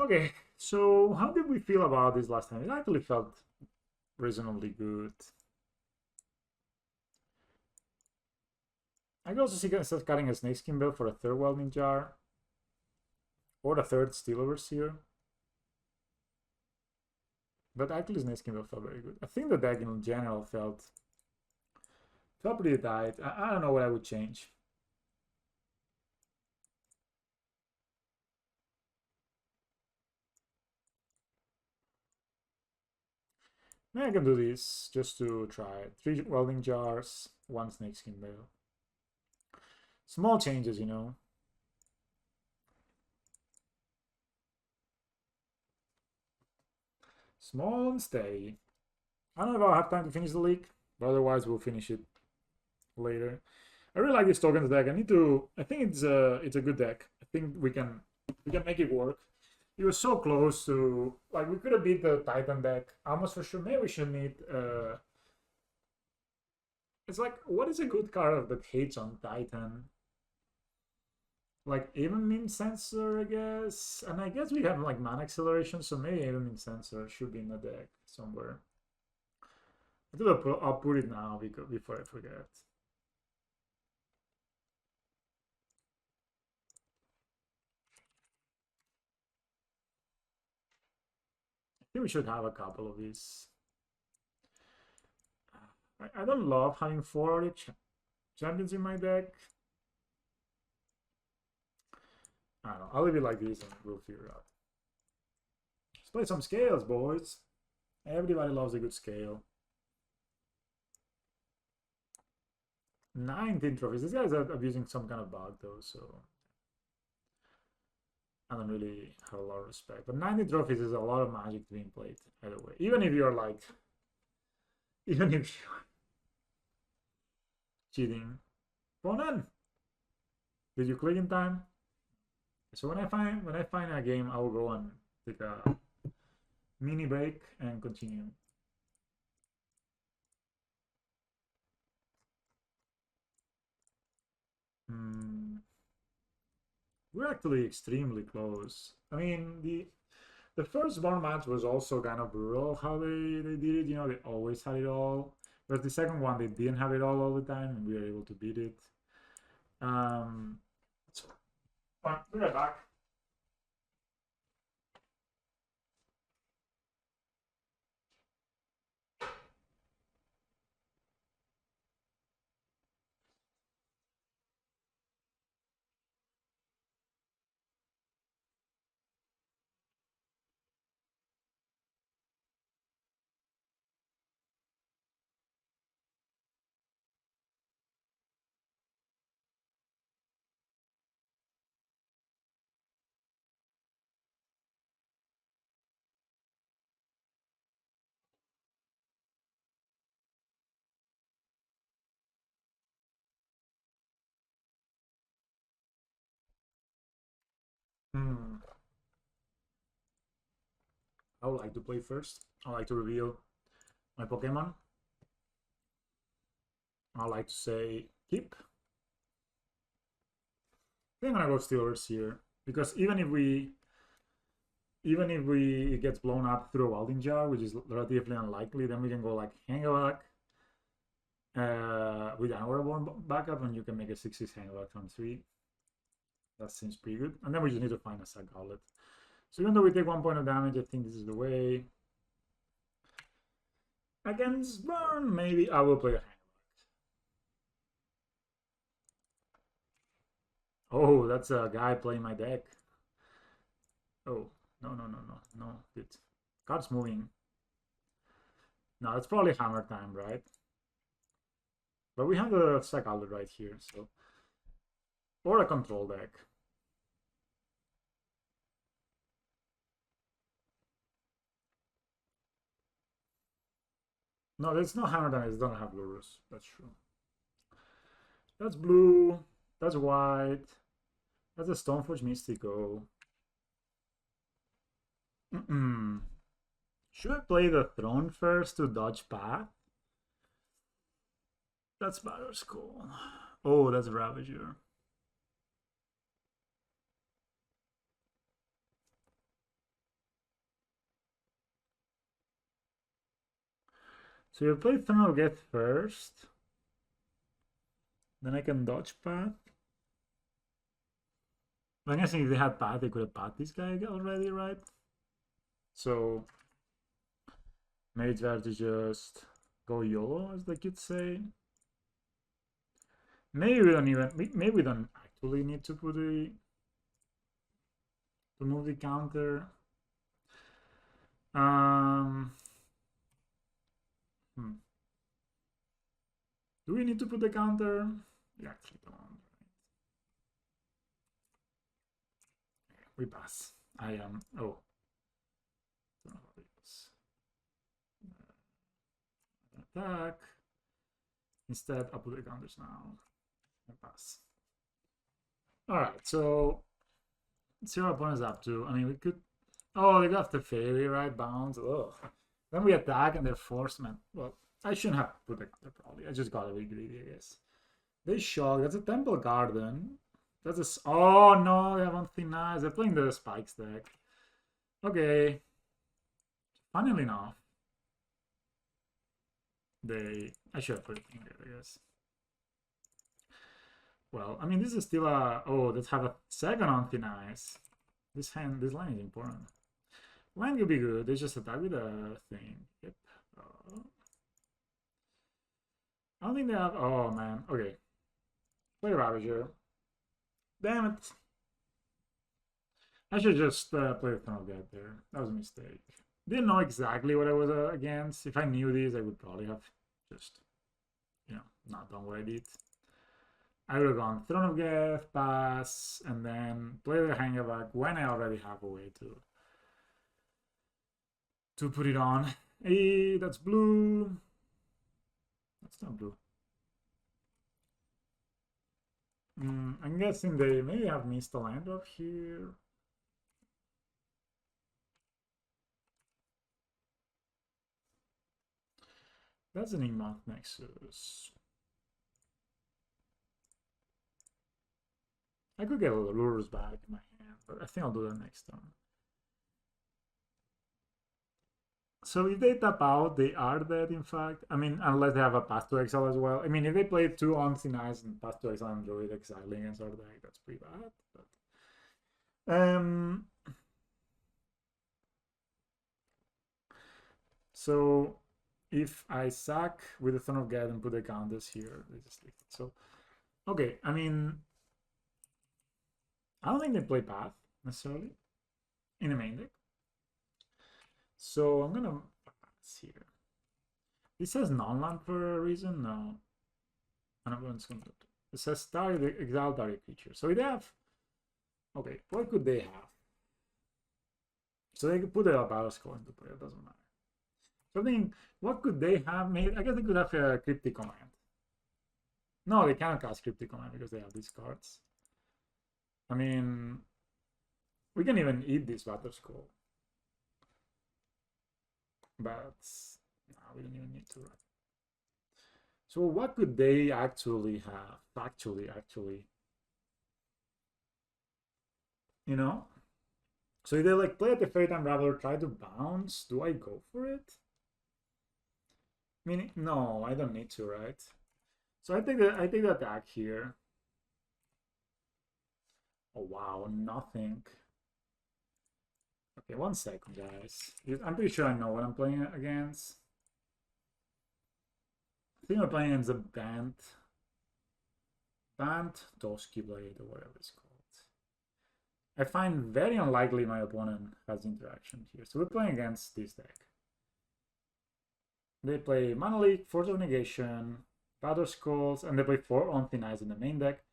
Okay, so how did we feel about this last time? It actually felt reasonably good. I could also see instead cutting a snakeskin belt for a third welding jar. Or the third steel overseer. But actually snakeskin belt felt very good. I think the deck in general felt pretty tight. I don't know what I would change. Maybe I can do this just to try it. 3 welding jars, 1 snakeskin bale. Small changes, you know. Small and steady. I don't know if I'll have time to finish the league, but otherwise we'll finish it later. I really like this tokens deck. I think it's a good deck. I think we can make it work. It was so close to, like, we could have beat the Titan deck almost for sure. Maybe we should need it's like, what is a good card that hates on Titan? Like even Mint Sensor, I guess. And I guess we have like mana acceleration, so maybe even Mint Sensor should be in the deck somewhere. I'll put it now before I forget. I think we should have a couple of these. I don't love having 4 champions in my deck. I don't know. I'll leave it like this and we'll figure it out. Let's play some scales, boys. Everybody loves a good scale. 19 trophies. These guys are abusing some kind of bug though, so I don't really have a lot of respect. But 19 trophies is a lot of magic being played, either way. Even if you're like, even if you're cheating. Bonan! Did you click in time? So when I find a game, I will go and take a mini break and continue. We're actually extremely close. I mean, the first bar match was also kind of brutal how they did it. You know, they always had it all. But the second one, they didn't have it all the time, and we were able to beat it. It's fun. We're right back. I would like to play first. I like to reveal my Pokemon. I like to say keep. I think I'm gonna go Steelers here because even if it gets blown up through a Welding Jar, which is relatively unlikely, then we can go like Hangback with an Auraborn backup, and you can make a 6/6 Hangback turn 3. That seems pretty good. And then we just need to find a sack outlet. So even though we take 1 point of damage, I think this is the way. Against Burn, maybe I will play a Hangback. Oh, that's a guy playing my deck. Oh, no, good. Card's moving. No, it's probably hammer time, right? But we have the sack outlet right here, so. Or a control deck. No, there's no hammer time, it doesn't have Lurrus. That's true. That's blue. That's white. That's a Stoneforge Mystico. Should I play the Throne first to dodge path? That's Battle Skull. Oh, that's Ravager. So you play Throne of Death first. Then I can dodge path. I'm guessing if they had path, they could have path this guy already, right? So maybe it's better to just go YOLO, as the kids say. Maybe we don't even. Maybe we don't actually need to put the to move the counter. Do we need to put the counter? We actually don't. We pass. I am. Oh. Attack. Instead, I'll put the counters now. And pass. Alright, so let's see what our opponent's up to. I mean, we could. Oh, they got the fairy, right? Bounce. Ugh. Then we attack and they're forcement. Well, I shouldn't have put the counter probably. I just got a bit greedy, I guess. They shock. That's a Temple Garden. That's a. Oh no, they have one thing nice. They're playing the Spikes deck. Okay. Funnily enough, I should have put it in there, I guess. Well, I mean, this is still a. Oh, let's have a second on thin ice. This line is important. Line could be good. They just attack with a thing. Yep. I don't think they have. Oh man. Okay. Play Ravager. Damn it. I should just play the Throne of Death there. That was a mistake. Didn't know exactly what I was against. If I knew this, I would probably have just, not done what I did. I would have gone Throne of Death, pass, and then play the Hangavac when I already have a way to put it on. Hey, that's blue. That's not blue. I'm guessing they maybe have missed a land up here. That's an Inkmoth Nexus. I could get a Lurrus back in my hand, but I think I'll do that next turn. So if they tap out, they are dead, in fact. I mean, unless they have a Path to Exile as well. I mean, if they play 2 on Thin Ice and Path to Exile and Druid exiling against our deck, that's pretty bad. But so if I sack with the Throne of God and put the counters here, they just leave it. So okay, I mean, I don't think they play Path necessarily in the main deck. So I'm gonna pass here. This says non-land for a reason? No. And I'm going to do it. It says target exile target creature. So they have. Okay, what could they have? So they could put a battle score into play, it doesn't matter. So I think, what could they have made? I guess they could have a Cryptic Command. No, they cannot cast Cryptic Command because they have these cards. I mean, we can even eat this battle score. But no, we don't even need to. So what could they actually have? Actually. You know? So if they like play at the Fairy Time Raveler, try to bounce, do I go for it? I mean, no, I don't need to, right? So I take the attack here. Oh wow, nothing. Okay, 1 second, guys. I'm pretty sure I know what I'm playing against. I think I'm playing against a Bant Squirrelblade or whatever it's called. I find very unlikely my opponent has interaction here. So we're playing against this deck. They play Mana Leak, Force of Negation, Battle Skulls, and they play 4 on Thin Ice in the main deck.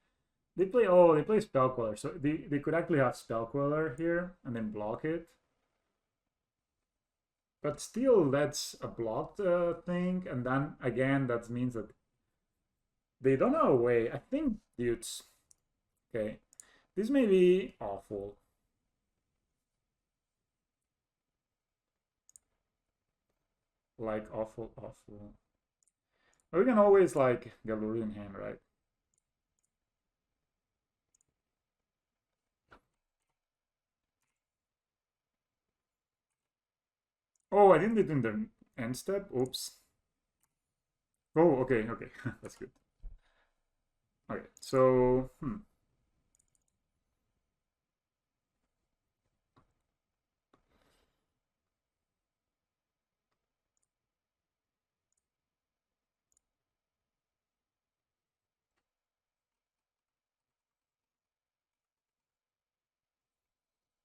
They play Spellqueller. So they could actually have Spellqueller here and then block it. But still, that's a blocked thing. And then, again, that means that they don't have a way. I think, dudes. Okay. This may be awful. Like, awful. But we can always, like, Galuri in hand, right? Oh, I didn't do it in the end step. Oops. Oh, okay, okay. That's good. Okay, so...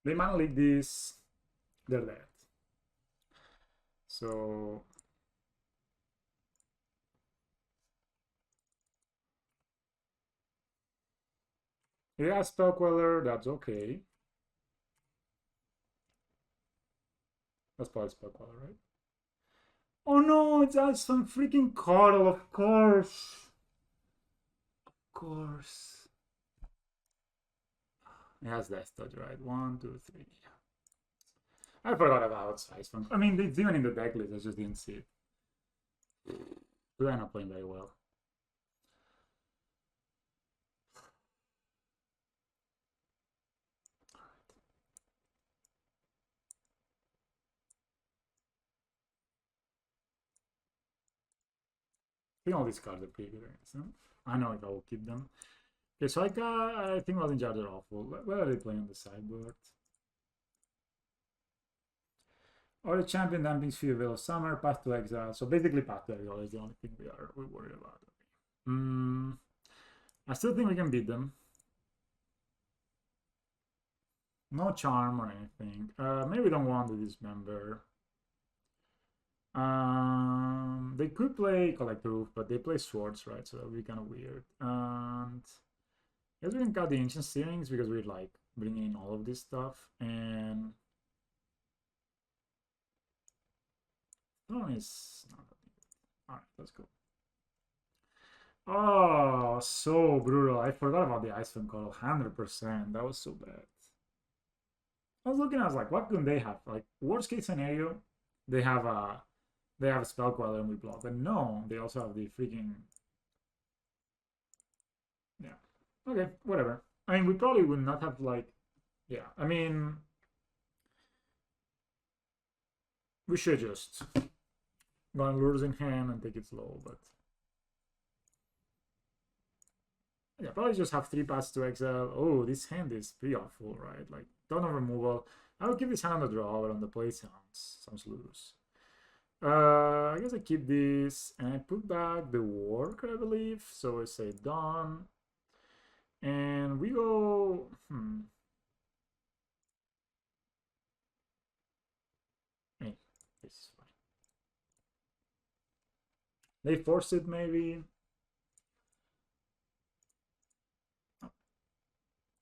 They mana leak this, they're dead. So... Yeah, Spell Queller, that's okay. That's probably Spell Queller, right? Oh no, it's some freaking Coddle, of course. Of course. It has Death Touch, right? 1, 2, 3. I forgot about Size Funk. I mean, it's even in the deck list, I just didn't see it. We're not playing very well. I think all these cards are pretty good. So I know if I will keep them. Okay, so I think Rolling Jars are awful. What are they playing on the sideboard? Or the champion damping sphere Veil of Summer, Path to Exile. So basically Path to Exile is the only thing we're worried about. Okay. I still think we can beat them. No charm or anything. Maybe we don't want to dismember. They could play Collect Roof, but they play Swords, right? So that would be kind of weird. And I guess we can cut the Ancient Steerings because we're like bringing in all of this stuff. And Throne is not that good. Alright, let's go. Oh, so brutal. I forgot about the Ice Film Call. 100%. That was so bad. I was looking, I was like, what can they have? Like, worst case scenario, they have a Spell Queller and we block. But no, they also have the freaking... Yeah. Okay, whatever. I mean, we probably would not have, like... Yeah, I mean... We should just go on Lures in hand and take it slow, but... Yeah, probably just have 3 paths to exile. Oh, this hand is pretty awful, right? Like, ton of removal. I would keep this hand on the draw, but on the play sounds loose. I guess I keep this and I put back the worker, I believe. So I say done. And we go. Hey, this is fine. They force it, maybe. Oh.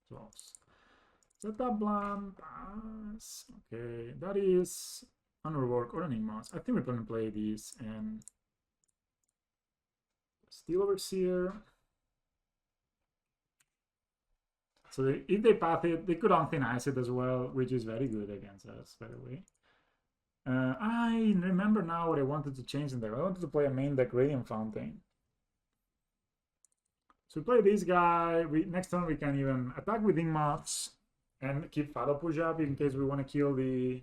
Close. Set up blind. Pass. Okay, that is Unrework or Enigmas. I think we're gonna play these and Steel Overseer. So if they path it, they could Unthin Ice it as well, which is very good against us, by the way. I remember now what I wanted to change in there. I wanted to play a main deck Radiant Fountain. So we play this guy. Next turn we can even attack with Ingmats and keep Fatal Push up in case we want to kill the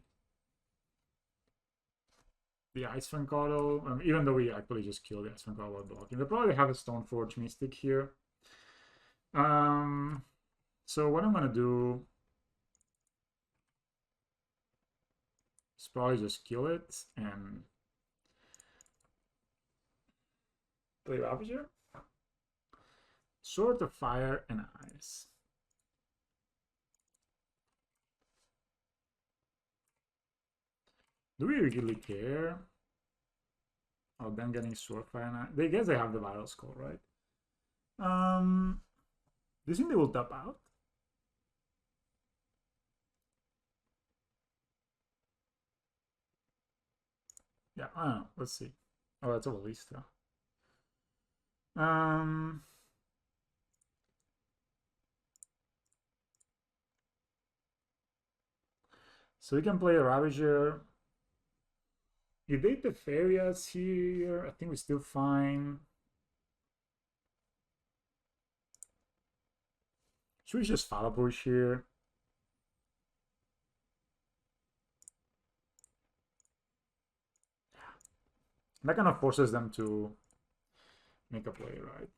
Ice Fang Coddle. Even though we actually just killed the Ice Fang Coddle while blocking. They probably have a Stoneforge Mystic here. So what I'm gonna do is probably just kill it and play Ravager. Sword of Fire and Ice. Do we really care? Oh, them getting Sword Fire and Ice. They guess they have the Viral Skull, right? Do you think they will tap out? Yeah, I don't know. Let's see. Oh, that's a Ballista. So we can play a Ravager. You date the Ferias here. I think we're still fine. Should we just Fatal Push here? That kind of forces them to make a play, right?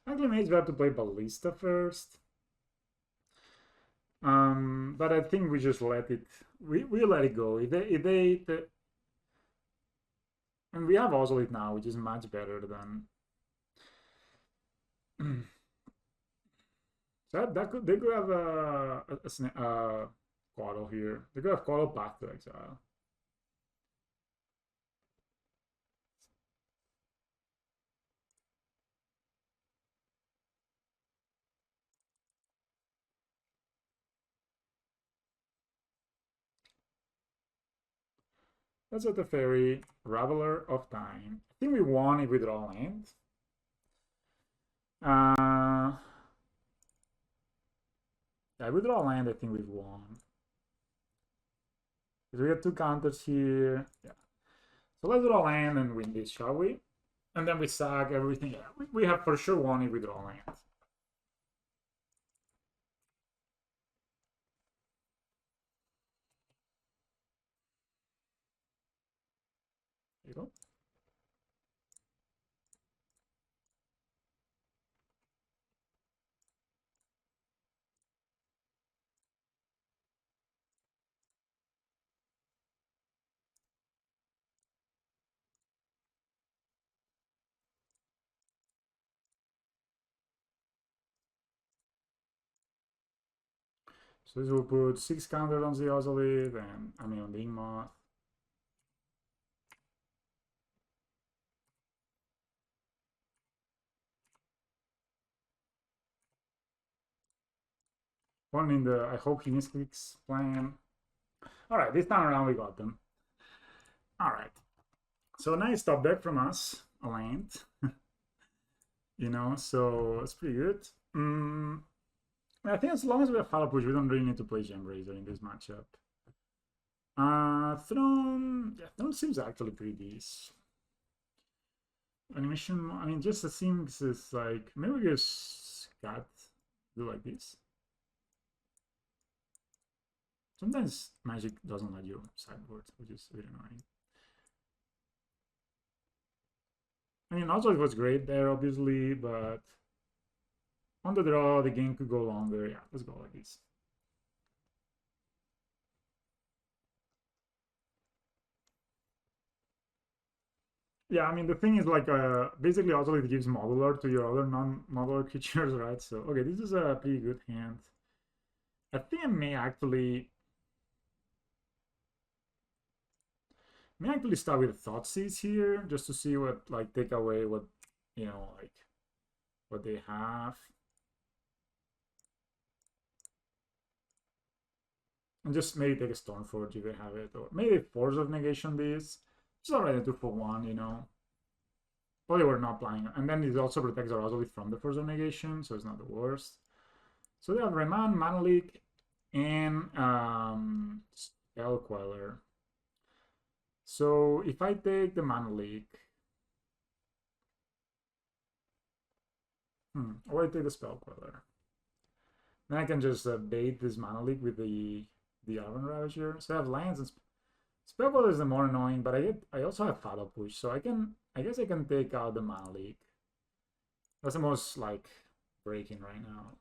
Actually, maybe it's better to play Ballista first. But I think we just let it. We let it go. And we have Ozolith now, which is much better than. So they could have a Quaddle here. They could have Quaddle Path to Exile. That's what the Fairy, Raveler of Time. I think we won if we draw land. Yeah, if we draw land, I think we've won. Because we have 2 counters here. Yeah. So let's draw land and win this, shall we? And then we sack everything. Yeah, we have for sure won if we draw land. There you go. So this will put 6 counters on the Ozolith and on the Ingmoth. One in the I hope he misclicks plan. Alright, this time around we got them. Alright. So nice top deck from us, a land. You know, so it's pretty good. I think as long as we have Follow Push, we don't really need to play Gem Razor in this matchup. Throne, yeah, Throne seems actually pretty decent. Animation, just the things is like, maybe we just got do like this. Sometimes Magic doesn't let you sideboard, which is really annoying. Also it was great there, obviously, but on the draw, the game could go longer. Yeah, let's go like this. Yeah, the thing is like basically also it gives modular to your other non-modular creatures, right? So okay, this is a pretty good hand. I think I may actually start with Thoughtseize here just to see what take away what what they have. And just maybe take a Stormforge if they have it, or maybe Force of Negation this. It's already a 2-for-1, Probably we're not playing. And then it also protects our Ozolith from the Force of Negation, so it's not the worst. So they have Remand, Mana Leak, and Spell Queller. So if I take the Mana Leak, or I take the Spell Queller, then I can just bait this Mana Leak with the Arven Ravager. So I have lands and Spell Queller is the more annoying, but I also have Fatal Push, so I guess I can take out the Mana Leak. That's the most breaking right now.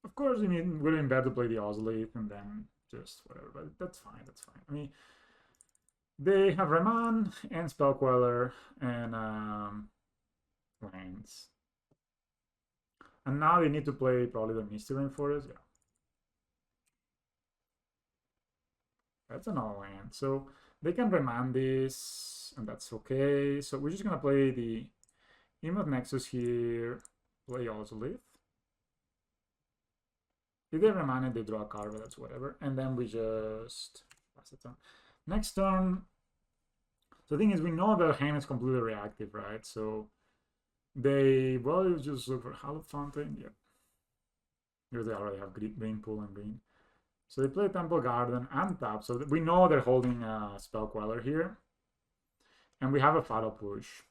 Of course, would have been better to play the Ozolith and then just whatever, but that's fine. That's fine. They have Remand and Spell Queller and lands. And now they need to play probably the Misty Rainforest. Yeah. That's another land. So they can Remand this, and that's okay. So we're just going to play the Emote Nexus here, play Ozolith. If they Remand it, they draw a card, but that's whatever. And then we just pass the turn. Next turn. So the thing is, we know the hand is completely reactive, right? So they just look for Hallowed Fountain. Yeah. Because they already have green pool and green. So they play Temple Garden and tap. So we know they're holding a Spell Queller here. And we have a Fatal Push.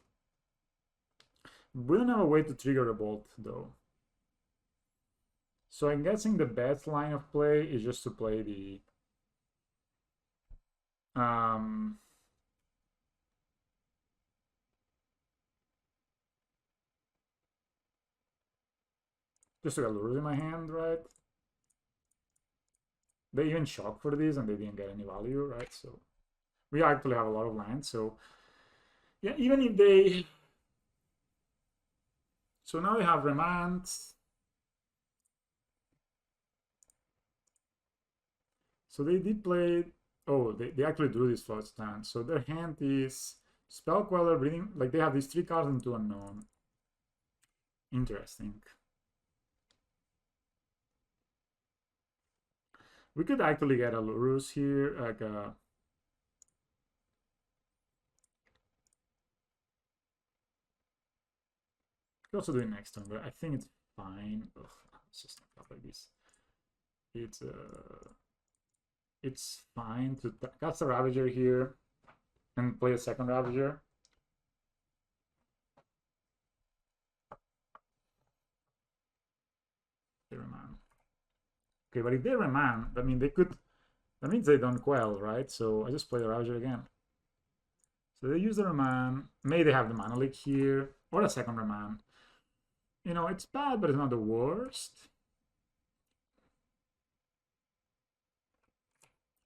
We don't have a way to trigger a bolt, though. So I'm guessing the best line of play is just to play Just to get Lurrus in my hand, right? They even shocked for this and they didn't get any value, right? So we actually have a lot of lands. So yeah, even if they... So now they have Remand. So they did play... Oh, they actually drew this first stand. So their hand is Spell Queller, Breeding... Like they have these 3 cards into Unknown. Interesting. We could actually get a Lurrus here, like a... Could also do it next turn, but I think it's fine. Ugh, it's just not like this. It's fine to cast a Ravager here and play a second Ravager. They remand. Okay, but if they remand, I mean they could. That means they don't quell, right? So I just play the Ravager again. So they use the remand. Maybe they have the mana leak here or a second remand. You know, it's bad, but it's not the worst.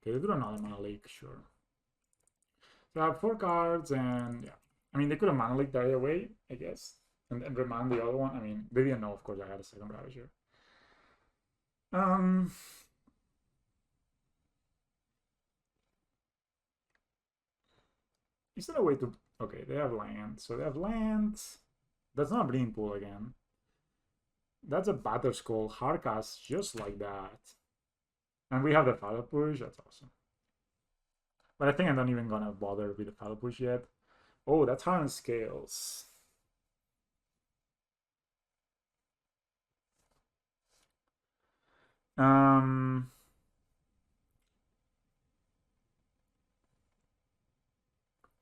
Okay, they do another mana leak, sure. So I have 4 cards, and yeah. I mean, they could have mana leaked that away, I guess. And remand the other one. I mean, they didn't know, of course, I had a second Ravager. Is there a way to... Okay, they have land. So they have land. That's not a Breeding Pool again. That's a Battle Skull. Hardcast just like that. And we have the Fatal Push. That's awesome. But I think I'm not even gonna bother with the Fatal Push yet. Oh, that's Untitled Scales.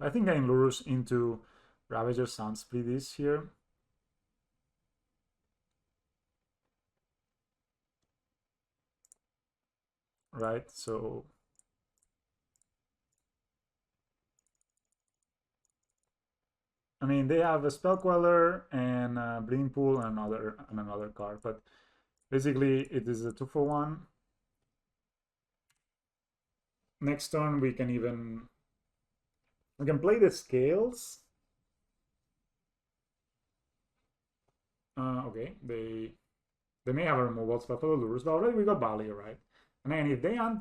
I think getting Lurrus into Ravager sounds pretty easy here. Right, so... I mean, they have a Spell Queller and a Breeding Pool and another card, but basically it is a 2-for-1. Next turn we can play the Scales. Okay, they may have a removal spell for the Lurrus, but already we got value, right? And then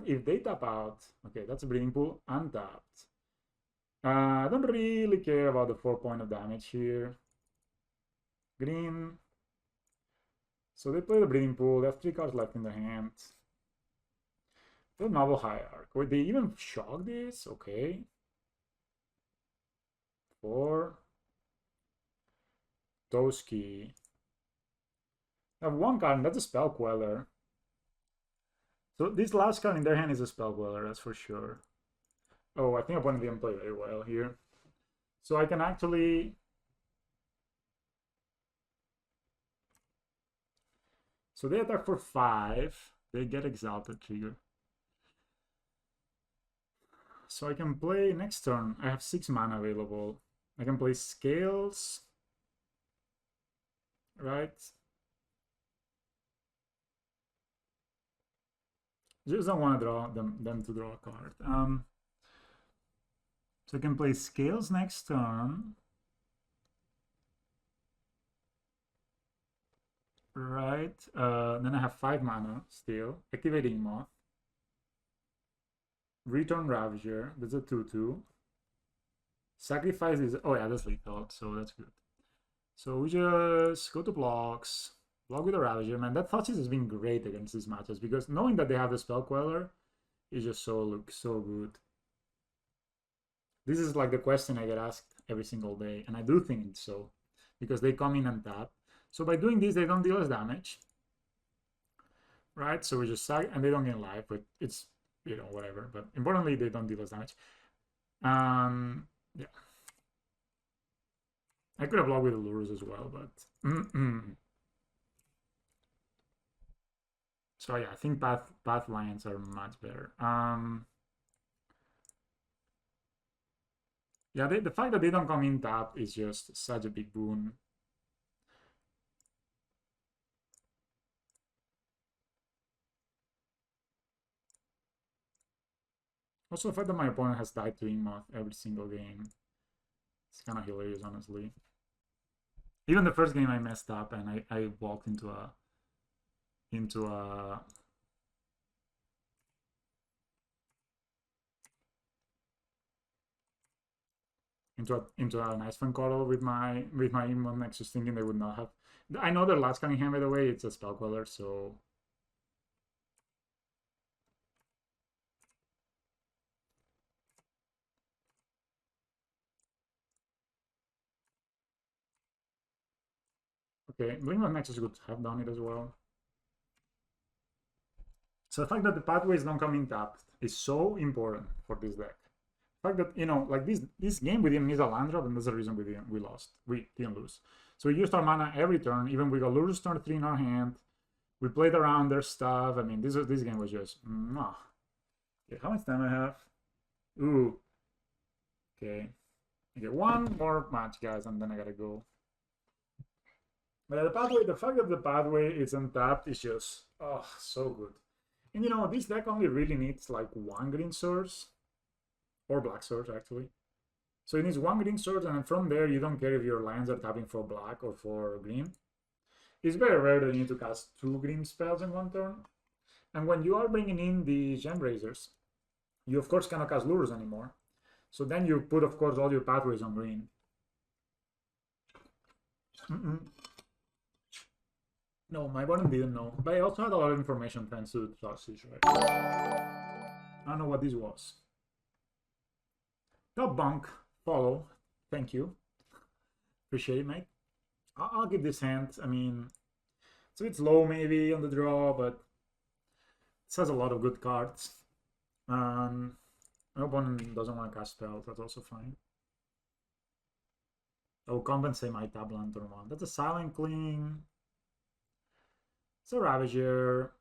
if they tap out, okay, that's a Breeding Pool untapped. I don't really care about the 4 point of damage here. Green. So they play the Breeding Pool. They have 3 cards left in their hand. The Novel Hierarch. Wait, they even shock this? Okay. 4. Toski. I have 1 card, and that's a Spell Queller. So this last card in their hand is a Spell Queller, that's for sure. Oh, I think opponent didn't play very well here. So I can actually... So they attack for 5. They get Exalted Trigger. So I can play next turn. I have 6 mana available. I can play Scales. Right? Just don't want to draw them to draw a card. So I can play Scales next turn. Right. Then I have 5 mana still. Activating Moth. Return Ravager. That's a 2/2. Sacrifice is... Oh yeah, that's lethal, so that's good. So we just go to blocks. Block with a Ravager. Man, that Thoughtseize has been great against these matches because knowing that they have the Spell Queller is just so good. This is like the question I get asked every single day, and I do think so because they come in and tap. So by doing this, they don't deal us damage, right? So we just sack, and they don't gain life, but it's, you know, whatever. But importantly, they don't deal us damage. Yeah. I could have blocked with the Lurrus as well, but... So yeah, I think path lands are much better. Yeah, the fact that they don't come in tap is just such a big boon. Also, the fact that my opponent has died to Inmoth every single game. It's kind of hilarious, honestly. Even the first game I messed up and I walked into a into a nice fun cuddle with my Inmoth Nexus, thinking they would not have. I know their last coming hand, by the way, it's a spell queller, so okay. Blink Nexus would have done it as well. So the fact that the pathways don't come in tapped is so important for this deck. The fact that, you know, like this game we didn't miss a land drop, and that's the reason we lost. We didn't lose. So we used our mana every turn. Even we got Lurrus turn 3 in our hand. We played around their stuff. I mean, this game was just okay, how much time I have? Ooh. Okay. Okay, one more match, guys, and then I gotta go. But the pathway, the fact that the pathway is untapped is just so good. And you know, this deck only really needs like one green source. Or black source, actually. So it needs one green source, and then from there you don't care if your lands are tapping for black or for green. It's very rare that you need to cast 2 green spells in one turn. And when you are bringing in the Gem Razors, you of course cannot cast Lures anymore. So then you put, of course, all your pathways on green. No, my opponent didn't know. But I also had a lot of information thanks to Sausage, right? I don't know what this was. Top bunk, follow. Thank you. Appreciate it, mate. I'll give this hand. I mean, it's a bit slow maybe on the draw, but it has a lot of good cards. My opponent doesn't want to cast spells. That's also fine. I'll compensate my Tab Lantern one. That's a Silent Cling. It's a Ravager.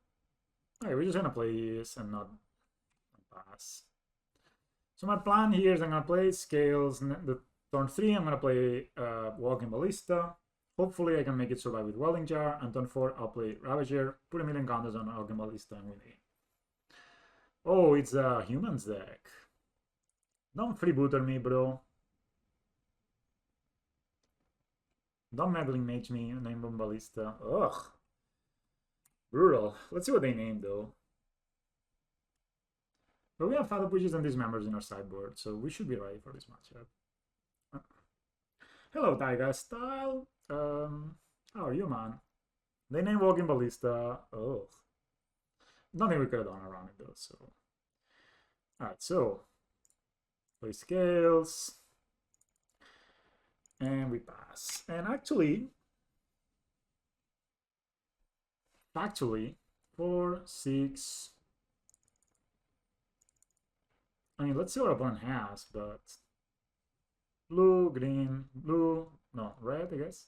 Okay, we're just gonna play this and not pass. So my plan here is I'm gonna play Scales. The turn 3, I'm gonna play Walking Ballista. Hopefully I can make it survive with Welding Jar. And turn 4, I'll play Ravager. Put a million counters on Walking Ballista and win it. Oh, it's a Humans deck. Don't freebooter me, bro. Don't Meddling Mage me, name them Ballista. Ugh. Brutal. Let's see what they name, though. But we have Fatal Pushes and Dismembers in our sideboard, so we should be ready for this matchup. Hello, Taiga Style. How are you, man? They name Walking Ballista. Oh. Nothing we could have done around it, though, so. Alright, so. Play Scales. And we pass. And actually, 4, 6. I mean, let's see what our opponent has, but blue, green, blue, no, red, I guess.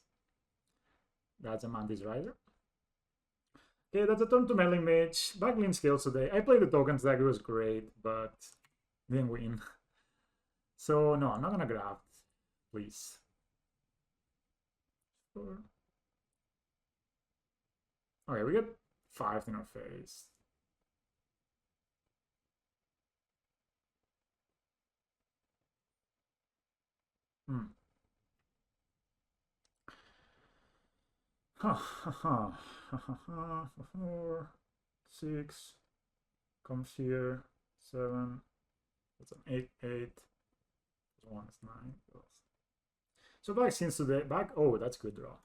That's a Mantis Rider. Okay, that's a turn to Meddling Mage. Backline Scales today. I played the tokens deck, it was great, but didn't win. So, no, I'm not gonna grab, please. Okay, we get 5 in our face. Ha ha ha ha 4, 6 comes here, 7. That's an 8, 8. 1 is 9. So back since today, back. Oh, that's good draw.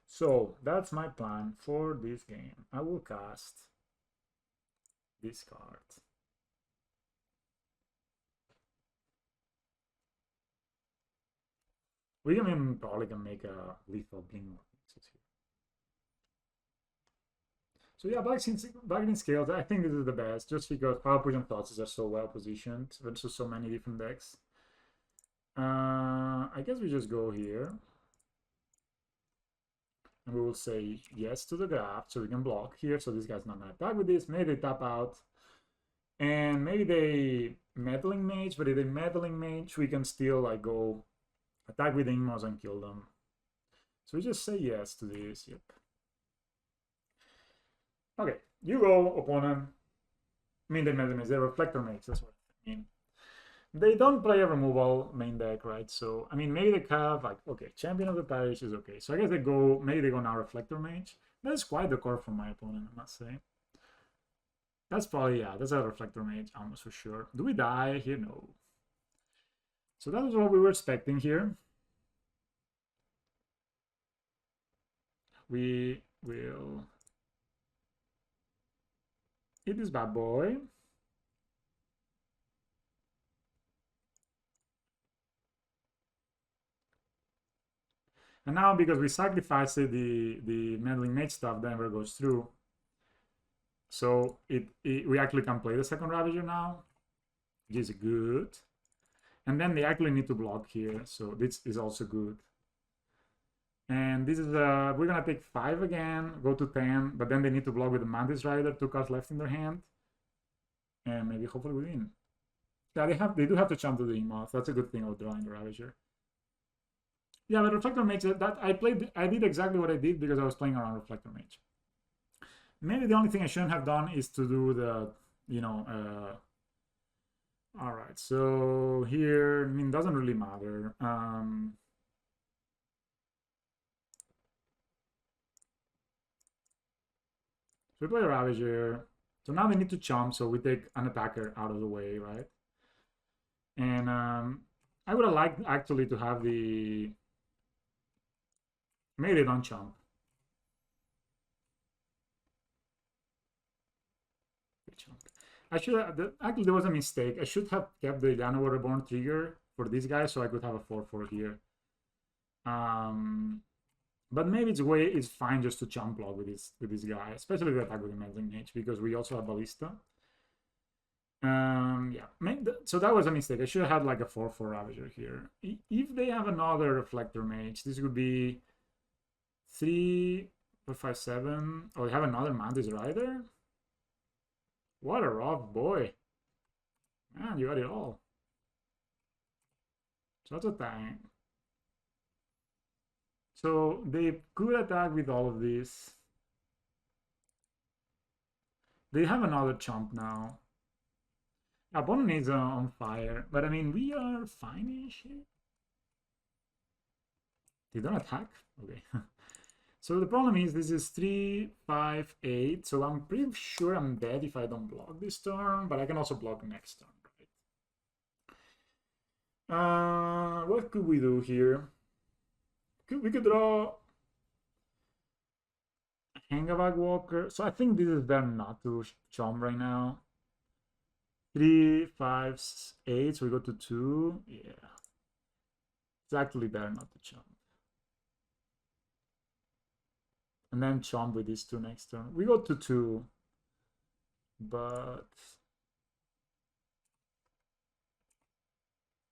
So that's my plan for this game. I will cast this card. We can probably make a lethal Blink. So yeah, back in Scales, I think this is the best, just because Power Push and Thoughts are so well positioned versus so many different decks. I guess we just go here. And we will say yes to the draft, so we can block here, so this guy's not gonna attack with this. Maybe they tap out. And maybe they Meddling Mage, but if they Meddling Mage, we can still like go attack with Inmos and kill them. So we just say yes to this. Yep. Okay, you go, opponent. I mean, they Meddling Mage, they're Reflector Mage, that's what I mean. They don't play a removal main deck, right? So, I mean, maybe they have, like, okay, Champion of the Parish is okay. So I guess they go, maybe they go now Reflector Mage. That's quite the core for my opponent, I must say. That's probably, yeah, that's a Reflector Mage, almost for sure. Do we die here? No. So that was what we were expecting here. We will hit this bad boy. And now, because we sacrificed it, the Meddling Mage stuff never goes through. So we actually can play the second Ravager now, which is good. And then they actually need to block here, so this is also good. And this is, we're gonna take 5 again, go to 10, but then they need to block with the Mantis Rider, 2 cards left in their hand. And maybe hopefully we win. Yeah, they do have to jump to the Emoth. That's a good thing of drawing the Ravager. Yeah, but Reflector Mage, that I did exactly what I did because I was playing around Reflector Mage. Maybe the only thing I shouldn't have done is to do the, you know, all right, so here, I mean, doesn't really matter. So we play Ravager. So now they need to chomp, so we take an attacker out of the way, right? And I would have liked actually to have the... Maybe they don't chomp. I should have, actually there was a mistake. I should have kept the Llanowar Reborn trigger for this guy so I could have a 4/4 here. But maybe it's fine just to chump block with this guy, especially the attack with the Meddling Mage, because we also have Ballista. Yeah, so that was a mistake. I should have had like a 4/4 Ravager here. If they have another Reflector Mage, this would be 3, 4, 5, 7. Oh, they have another Mantis Rider? What a rough boy. Man, you got it all. So that's a thing. So they could attack with all of this. They have another chomp now. Opponent is on fire, but I mean, we are fine-ish here. They don't attack? Okay. So the problem is this is 3, 5, 8. So I'm pretty sure I'm dead if I don't block this turn, but I can also block next turn, right? What could we do here? We could draw Hangabag Walker. So I think this is better not to chomp right now. 3, 5, 8. So we go to 2. Yeah. It's actually better not to chomp. And then chomp with these 2 next turn. We go to 2. But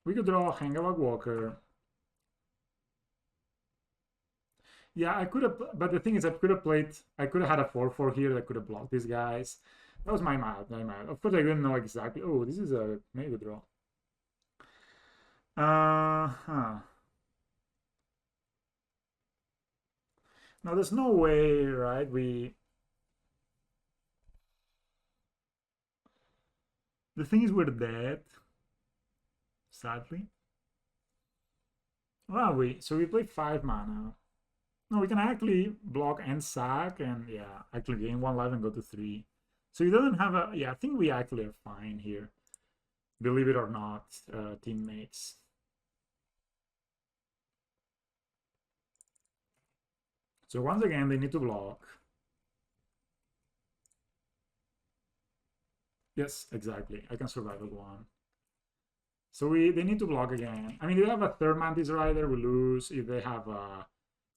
we could draw Hangabag Walker. Yeah, I could have, but the thing is, I could have had a 4/4 here that could have blocked these guys. That was my math. Of course, I didn't know exactly. Oh, this is a mega draw. No, there's no way, right? The thing is, we're dead. Sadly. Where are we? So we play 5 mana. No, we can actually block and sack, and yeah, actually gain 1 life and go to 3. So he doesn't have a... Yeah, I think we actually are fine here. Believe it or not, teammates. So once again, they need to block. Yes, exactly. I can survive with 1. So they need to block again. I mean, if they have a 3rd Mantis Rider, we lose. If they have a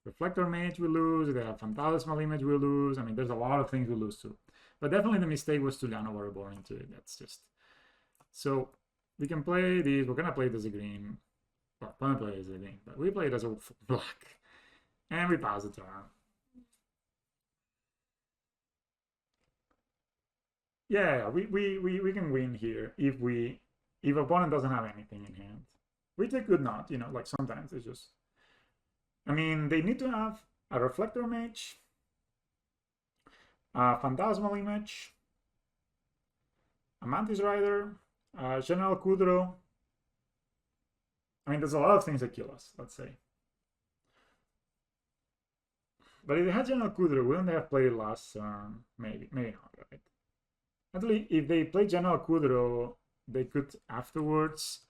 Reflector Mage, we lose. If they have Phantasmal Image, we lose. I mean, there's a lot of things we lose to. But definitely the mistake was to Llanowar Reborn into it. That's just... So we can play these. We're going to play it as a green. Well, we're going to play it as a green, but we play it as a black. And we pass the turn. Yeah, we can win here if we if opponent doesn't have anything in hand, which they could not, you know, like sometimes it's just. I mean, they need to have a Reflector Mage, a Phantasmal Image, a Mantis Rider, a General Kudro. I mean, there's a lot of things that kill us, let's say. But if they had General Kudro, wouldn't they have played it last turn? Maybe not, right? Actually, if they play General Kudro, they could afterwards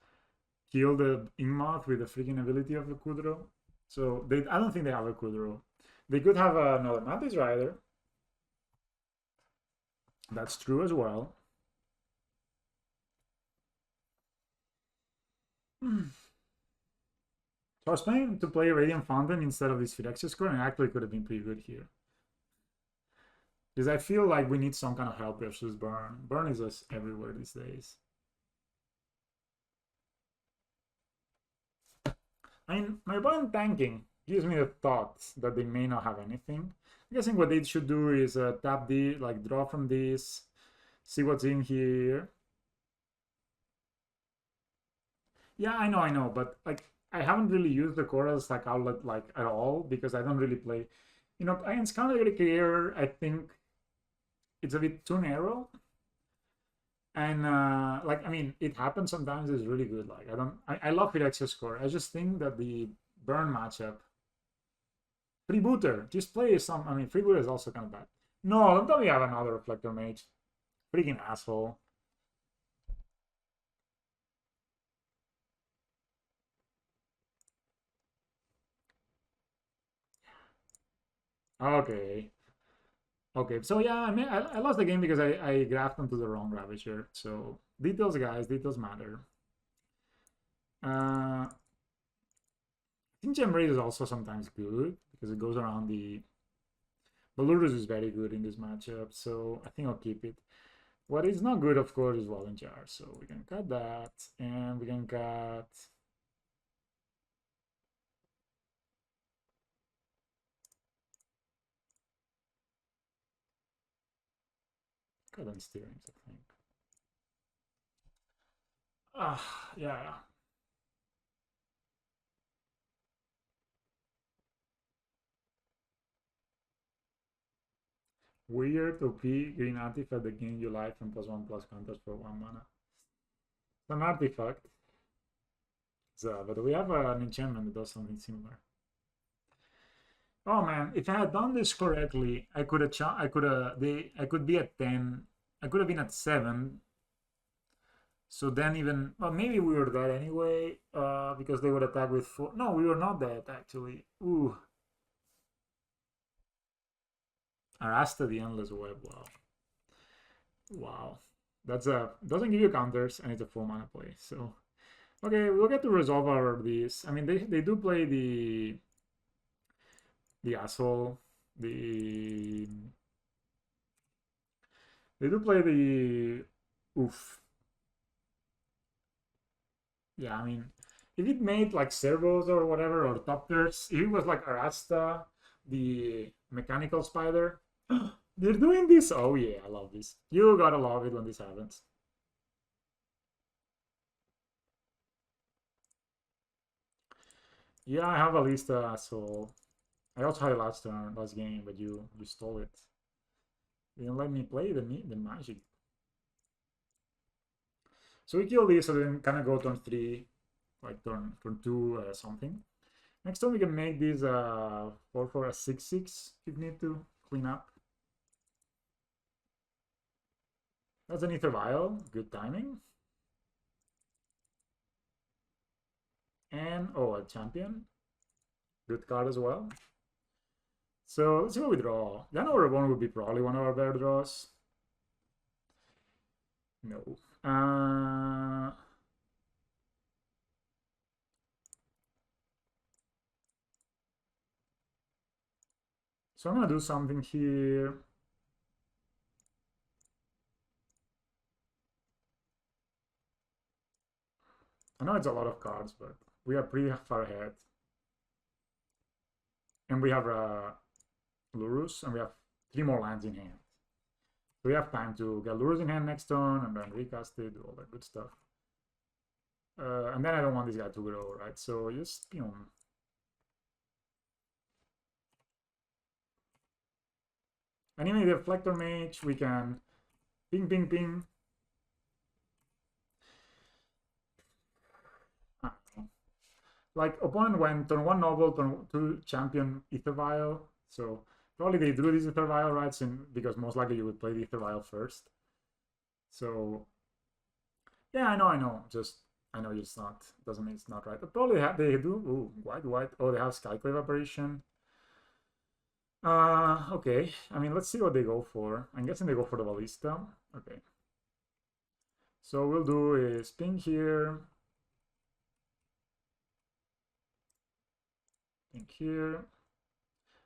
kill the Ingmoth with the freaking ability of the Kudro. So I don't think they have a Kudro. They could have another Mantis Rider. That's true as well. So I was planning to play Radiant Fountain instead of this Phyrexia score, and actually could have been pretty good here. Because I feel like we need some kind of help versus Burn. Burn is just everywhere these days. I mean, my opponent tanking gives me the thought that they may not have anything. I'm guessing what they should do is tap the, like, draw from this, see what's in here. Yeah, I know, but like I haven't really used the core as like outlet like at all because I don't really play. You know, against counter career, I think it's a bit too narrow. And like I mean, it happens sometimes. It's really good. Like I love Phyrexia score. I just think that the burn matchup. Freebooter, just play some. I mean, Freebooter is also kind of bad. No, don't tell me I have another Reflector Mage. Freaking asshole. Okay. Okay, so yeah, I mean, I lost the game because I graphed onto the wrong Ravager. So details, guys, details matter. I think Gem Raid is also sometimes good because it goes around the. But Lurrus is very good in this matchup, so I think I'll keep it. What is not good, of course, is Walling Jar. So we can cut that, and we can cut. Cut on steerings, I think. Yeah. Weird OP green artifact that gains you life and +1/+1 counters for 1 mana. It's an artifact. So, but we have an enchantment that does something similar. Oh man, if I had done this correctly, I could have I could be at 10. I could have been at 7. So then even well, maybe we were dead anyway, because they would attack with 4. No, we were not dead actually. Ooh. Arasta the Endless Web, wow. Wow. That's doesn't give you counters and it's a 4 mana play, so okay, we'll get to resolve our these. I mean they do play the asshole. They do play the oof. Yeah, I mean, if it made like servos or whatever or topters, if it was like Arasta, the mechanical spider, they're doing this. Oh yeah, I love this. You gotta love it when this happens. Yeah, I have a Lista, so I also had it last turn, last game, but you stole it. You didn't let me play the magic. So we kill this, so then kind of go turn 3, like turn 2 something. Next time we can make this 4 for a 6/6 if you need to clean up. That's an Ether Vial, good timing. And oh, a champion, good card as well. So let's see what we draw. Jano Reborn would be probably one of our better draws. No. So I'm gonna do something here. I know it's a lot of cards, but we are pretty far ahead. And we have Lurrus, and we have 3 more lands in hand. So we have time to get Lurrus in hand next turn, and then recast it, do all that good stuff. And then I don't want this guy to grow, right? So just, you know. Anyway, the Reflector Mage, we can ping, ping, ping. Like, opponent went turn 1 Noble, turn 2 Champion Ether Vial. So probably they drew this Ether Vial, right? Because most likely you would play the Ether Vial first. So yeah, I know. Just I know it's not, doesn't mean it's not right. But probably they do. Ooh, white. Oh, they have Skyclave Apparition. Okay. I mean, let's see what they go for. I'm guessing they go for the Ballista. Okay. So we'll do is ping here. Ping here.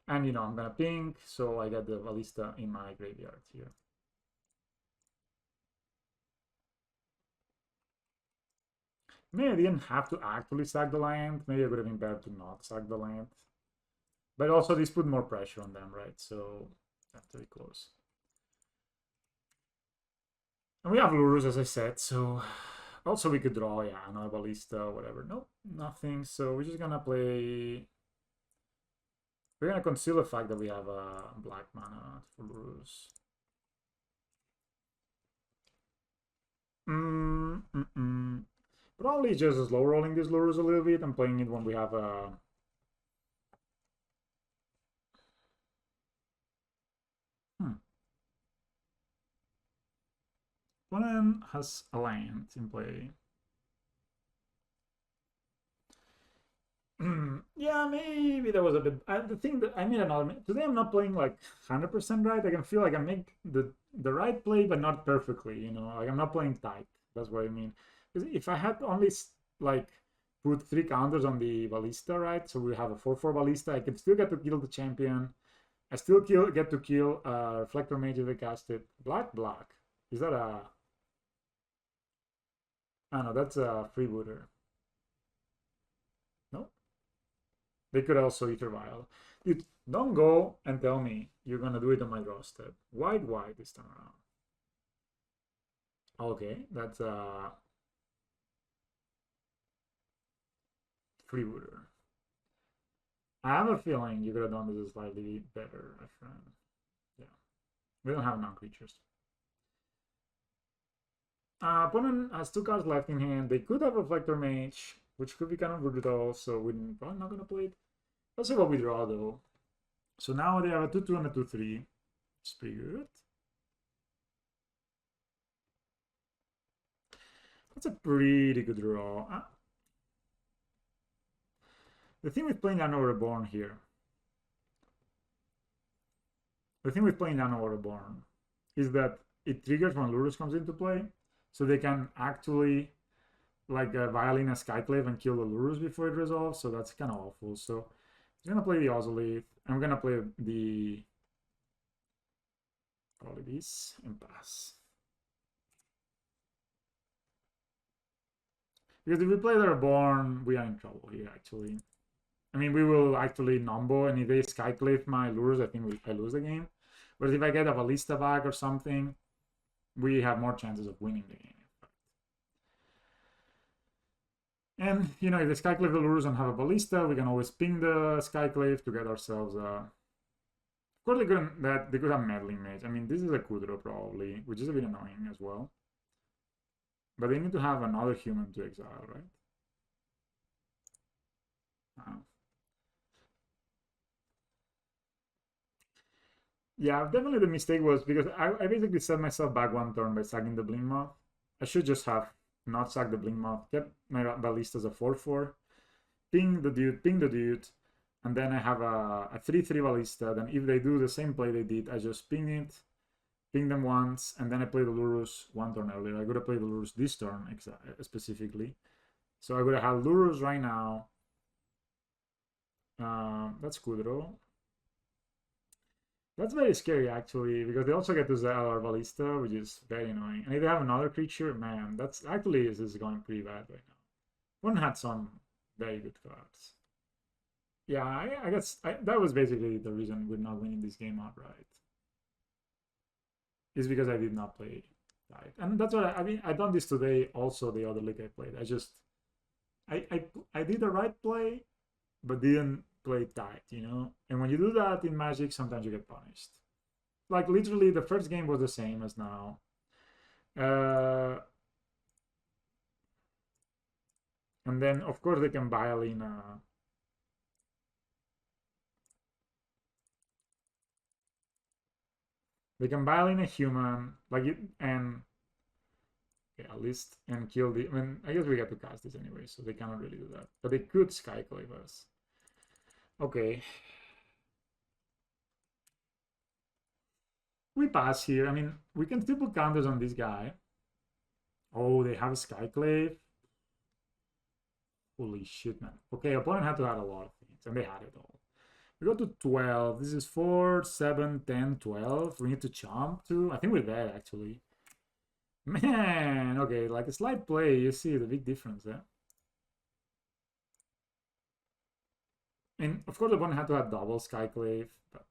And, you know, I'm going to ping, so I get the Ballista in my graveyard here. Maybe I didn't have to actually sack the land. Maybe it would have been better to not sack the land. But also, this put more pressure on them, right? So, that's very close. And we have Lurrus, as I said, so... Also, we could draw, yeah, another Ballista or whatever. Nope, nothing. So, we're just gonna play... We're gonna conceal the fact that we have a black mana for Lurrus. Probably just slow rolling this Lurrus a little bit and playing it when we have a... Opponent has a land in play. Yeah, maybe that was a bit... the thing that I made another... Today I'm not playing like 100% right. I can feel like I make the right play, but not perfectly, you know? Like I'm not playing tight. That's what I mean. Because if I had only like put 3 counters on the Ballista, right? So we have a 4/4 Ballista. I can still get to kill the champion. I still get to kill Reflector Mage if I cast it. Black. Is that a... I don't know, that's a freebooter. Nope. They could also Ether Vial. Dude, don't go and tell me you're gonna do it on my draw step. White this time around. Okay, that's a freebooter. I have a feeling you could have done this slightly better, my friend. Yeah. We don't have non-creatures. Opponent has 2 cards left in hand. They could have Reflector Mage, which could be kind of brutal, so we're probably not gonna play it. Let's see what we draw though. So now they have a 2/2 and a 2/3. It's pretty good. That's a pretty good draw. The thing with playing Nano Reborn here. The thing with playing Nano Reborn is that it triggers when Lurrus comes into play. So they can actually like violin a Skyclave and kill the Lurrus before it resolves. So that's kind of awful. So I'm gonna play the Ozolith. I'm gonna play the probably this and pass. Because if we play the Reborn, we are in trouble here actually. I mean, we will actually numbo, and if they Skyclave my Lurrus, I think I lose the game. But if I get a Ballista back or something, we have more chances of winning the game. And, you know, if the Skyclave the Lurrus and have a Ballista, we can always ping the Skyclave to get ourselves a... Of course, they could have Meddling Mage. I mean, this is a Kudro probably, which is a bit annoying as well. But they need to have another human to exile, right? Yeah, definitely the mistake was because I basically set myself back 1 turn by sacking the Blink Moth. I should just have not sacked the Blink Moth, kept my Ballista as a 4/4, ping the dude, and then I have a 3/3 Ballista. Then if they do the same play they did, I just ping them once, and then I play the Lurrus 1 turn earlier. I could have played the Lurrus this turn specifically. So I would have had Lurrus right now. That's Kudro. That's very scary, actually, because they also get to Zell or Ballista, which is very annoying. And if they have another creature, man, that's actually this is going pretty bad right now. One had some very good cards. Yeah, I guess that was basically the reason we're not winning this game outright. Is because I did not play right. And that's what I mean, I done this today also, the other league I played. I just I did the right play, but didn't play tight, you know? And when you do that in Magic, sometimes you get punished. Like, literally, the first game was the same as now. And then, of course, they can bile in... they can bile in a human, like it, and... yeah, at least, and kill the... I mean, I guess we get to cast this anyway, so they cannot really do that. But they could Skyclave us. Okay. We pass here. I mean, we can still put counters on this guy. Oh, they have a Skyclave. Holy shit, man. Okay, opponent had to have a lot of things, and they had it all. We go to 12. This is 4, 7, 10, 12. We need to chomp too. I think we're there, actually. Man, okay, like a slight play, you see the big difference there. And of course, the opponent had to have double Skyclave, but...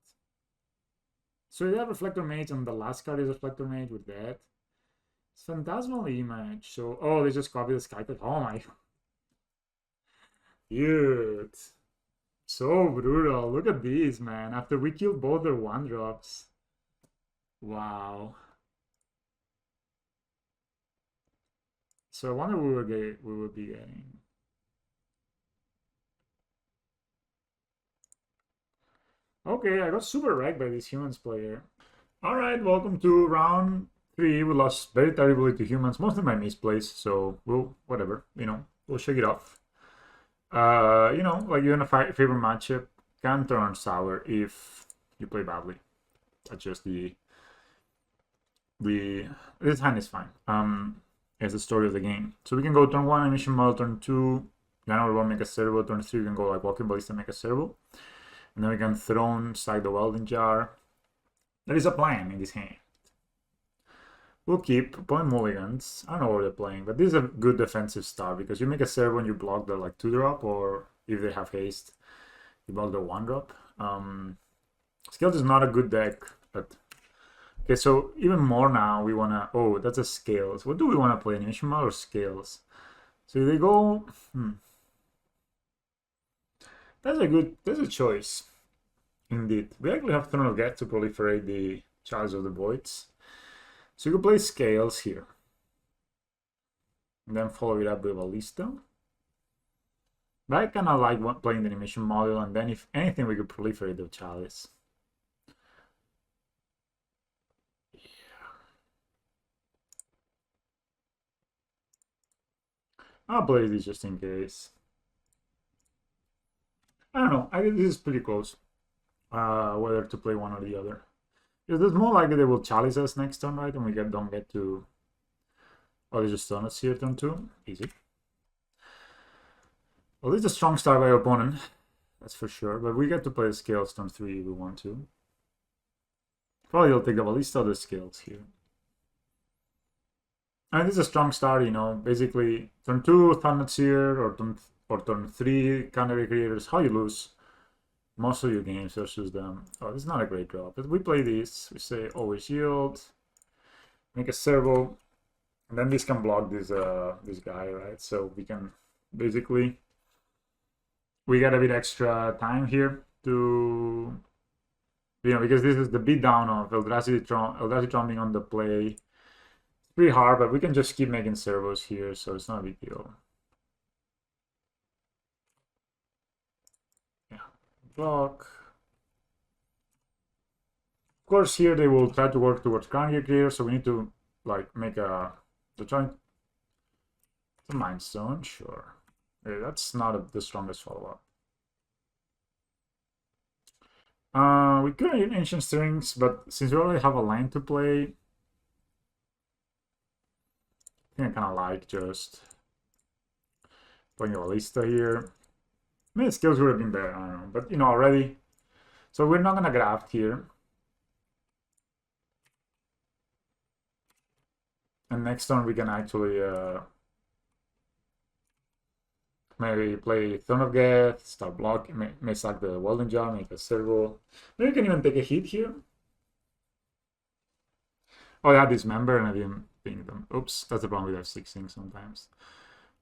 so they have Reflector Mage, and the last card is Reflector Mage with that. It's Phantasmal Image, so... oh, they just copied the Skyclave. Oh my... dude. So brutal. Look at these, man. After we killed both their 1-drops. Wow. So I wonder we will be getting... okay, I got super wrecked by this humans player. Alright, welcome to round 3. We lost very terribly to humans, mostly my misplays, so we'll, whatever, you know, we'll shake it off. You know, like you're in a favorite matchup, can turn sour if you play badly. That's just this hand is fine. It's the story of the game. So we can go turn 1, emission model, turn 2, Gunner will make a servo, turn 3, we can go like Walking Ballista, make a servo. And then we can Throne, sack the Welding Jar. There is a plan in this hand. We'll keep point mulligans. I don't know what they're playing, but this is a good defensive start because you make a servo and you block the like 2-drop, or if they have haste, you block the 1-drop. Scales is not a good deck, but okay. So even more now, we wanna. Oh, that's a Scales. What do we wanna play? Animation Model or Scales? So they go. That's a choice, indeed. We actually have Throne of Geth to proliferate the Chalice of the Voids. So you can play Scales here. And then follow it up with Ballista. But I kind of like playing the animation model, and then if anything we could proliferate the Chalice. Yeah. I'll play this just in case. I don't know. I think this is pretty close. Whether to play one or the other. Because there's more likely they will Chalice us next turn, right? And we don't get to... oh, they just stun us here turn 2. Easy. Well, this is a strong start by our opponent. That's for sure. But we get to play the Scales turn 3 if we want to. Probably they'll take the Ballista or the Scales here. And this is a strong start, you know. Basically, turn 2, Thunderseer, or turn 3, Canary Creators. How you lose most of your games versus them. Oh, this is not a great draw, but we play this. We say always yield, make a servo, and then this can block this this guy, right? So we can basically we get a bit extra time here to, you know, because this is the beatdown of Eldrazi Tron being on the play. It's pretty hard, but we can just keep making servos here, so it's not a big deal. Block. Of course, here they will try to work towards Crown Gear Clear, so we need to like make a the Mind Stone, sure. Okay, that's not the strongest follow-up. We could have Ancient Strings, but since we already have a line to play, I think I kind of like just playing a Ballista here. Maybe Skills would have been better, I don't know. But, you know, already. So we're not going to graft here. And next turn we can actually maybe play Throne of Geth, start blocking, may sack the Welding Jar, make a servo. Maybe we can even take a hit here. Oh, I had Dismember and I didn't think them. Oops, that's the problem with F6ing sometimes.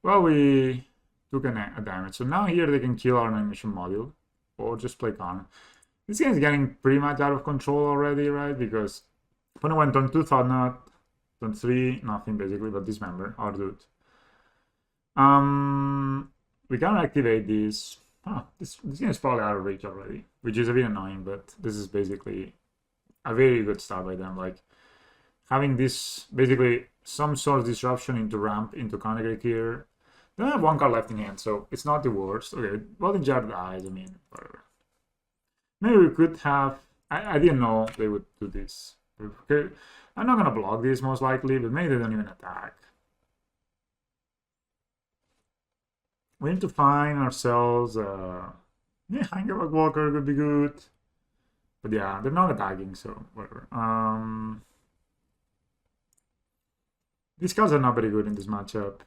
Well, we took a damage. So now here they can kill our animation module or just play con. This game is getting pretty much out of control already, right? Because opponent went on 2 Thought Knot, turn 3, nothing basically, but Dismember, our dude. We can activate this. This game is probably out of reach already, which is a bit annoying, but this is basically a very good start by them. Like, having this, basically, some sort of disruption into ramp, into Conagric here. They have 1 card left in hand, so it's not the worst. Okay, well, in Jar dies, I mean, whatever. Maybe we could have... I didn't know they would do this. Okay, I'm not gonna block this most likely, but maybe they don't even attack. We need to find ourselves... yeah, Hangerback Walker could be good. But yeah, they're not attacking, so whatever. These cards are not very good in this matchup.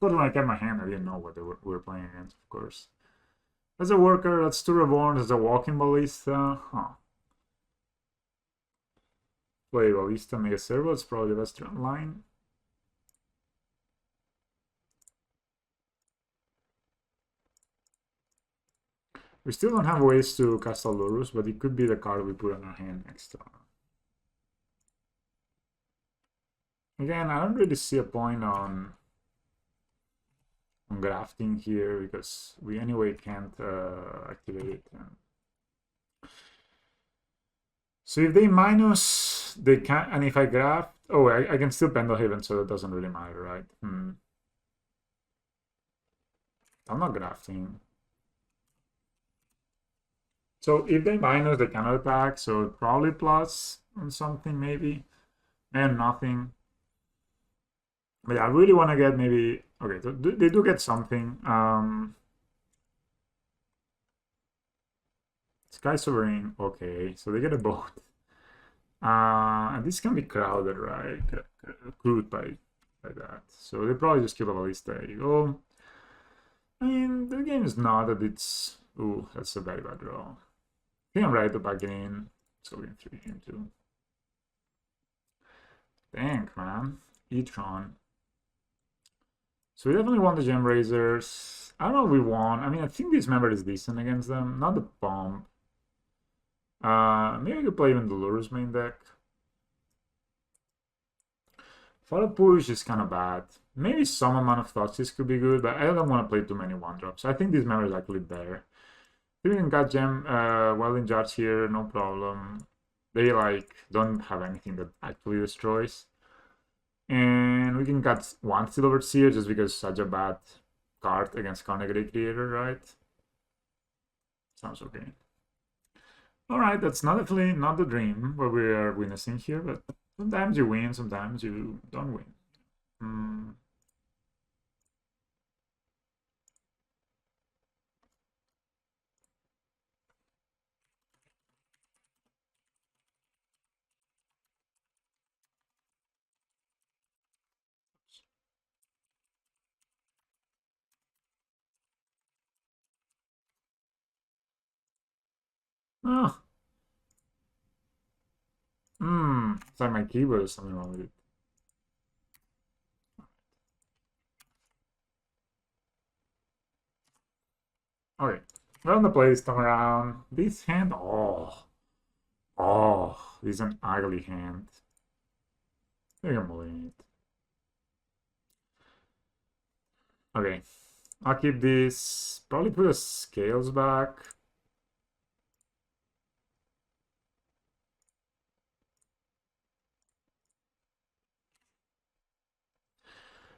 Of course, when I kept my hand, I didn't know what we were playing against, of course. That's a Worker, that's 2 Reborn, that's a Walking Ballista. Play Ballista, Mega Servo, it's probably the best line. We still don't have ways to cast Lurrus, but it could be the card we put in our hand next turn. Again, I don't really see a point on grafting here because we anyway can't activate it. So if they minus, they can't, and if I graft, oh, I can still Pendelhaven, so that doesn't really matter, right? I'm not grafting. So if they minus, they cannot attack, so probably plus on something maybe, and nothing. But yeah, I really want to get maybe... Okay, so they do get something. Sky Sovereign, okay, so they get a boat. And this can be crowded, right? Crewed by that. So they probably just kill a Ballista. There you go. I mean, the game is not that it's... Ooh, that's a very bad draw. I think I'm right to back in. So we're in 3 game 2. Thank, man. E-Tron. So we definitely want the Gem Razors. I don't know if we want. I mean, I think this member is decent against them. Not the bomb. Maybe I could play even the Lurrus main deck. Follow Push is kind of bad. Maybe some amount of Thoughtseize could be good, but I don't want to play too many 1-drops. I think this member is actually better. We can got Gem Welding Jars here, no problem. They like don't have anything that actually destroys. And we can cut 1 Steel Overseer just because it's such a bad card against Conagric Creator, right? Sounds okay. Alright, that's definitely not the dream what we are witnessing here, but sometimes you win, sometimes you don't win. Oh. It's like my keyboard is something wrong with it. Okay, we're on the play this time around. This hand, oh, this is an ugly hand. I think I'm bullying it. Okay, I'll keep this. Probably put the scales back.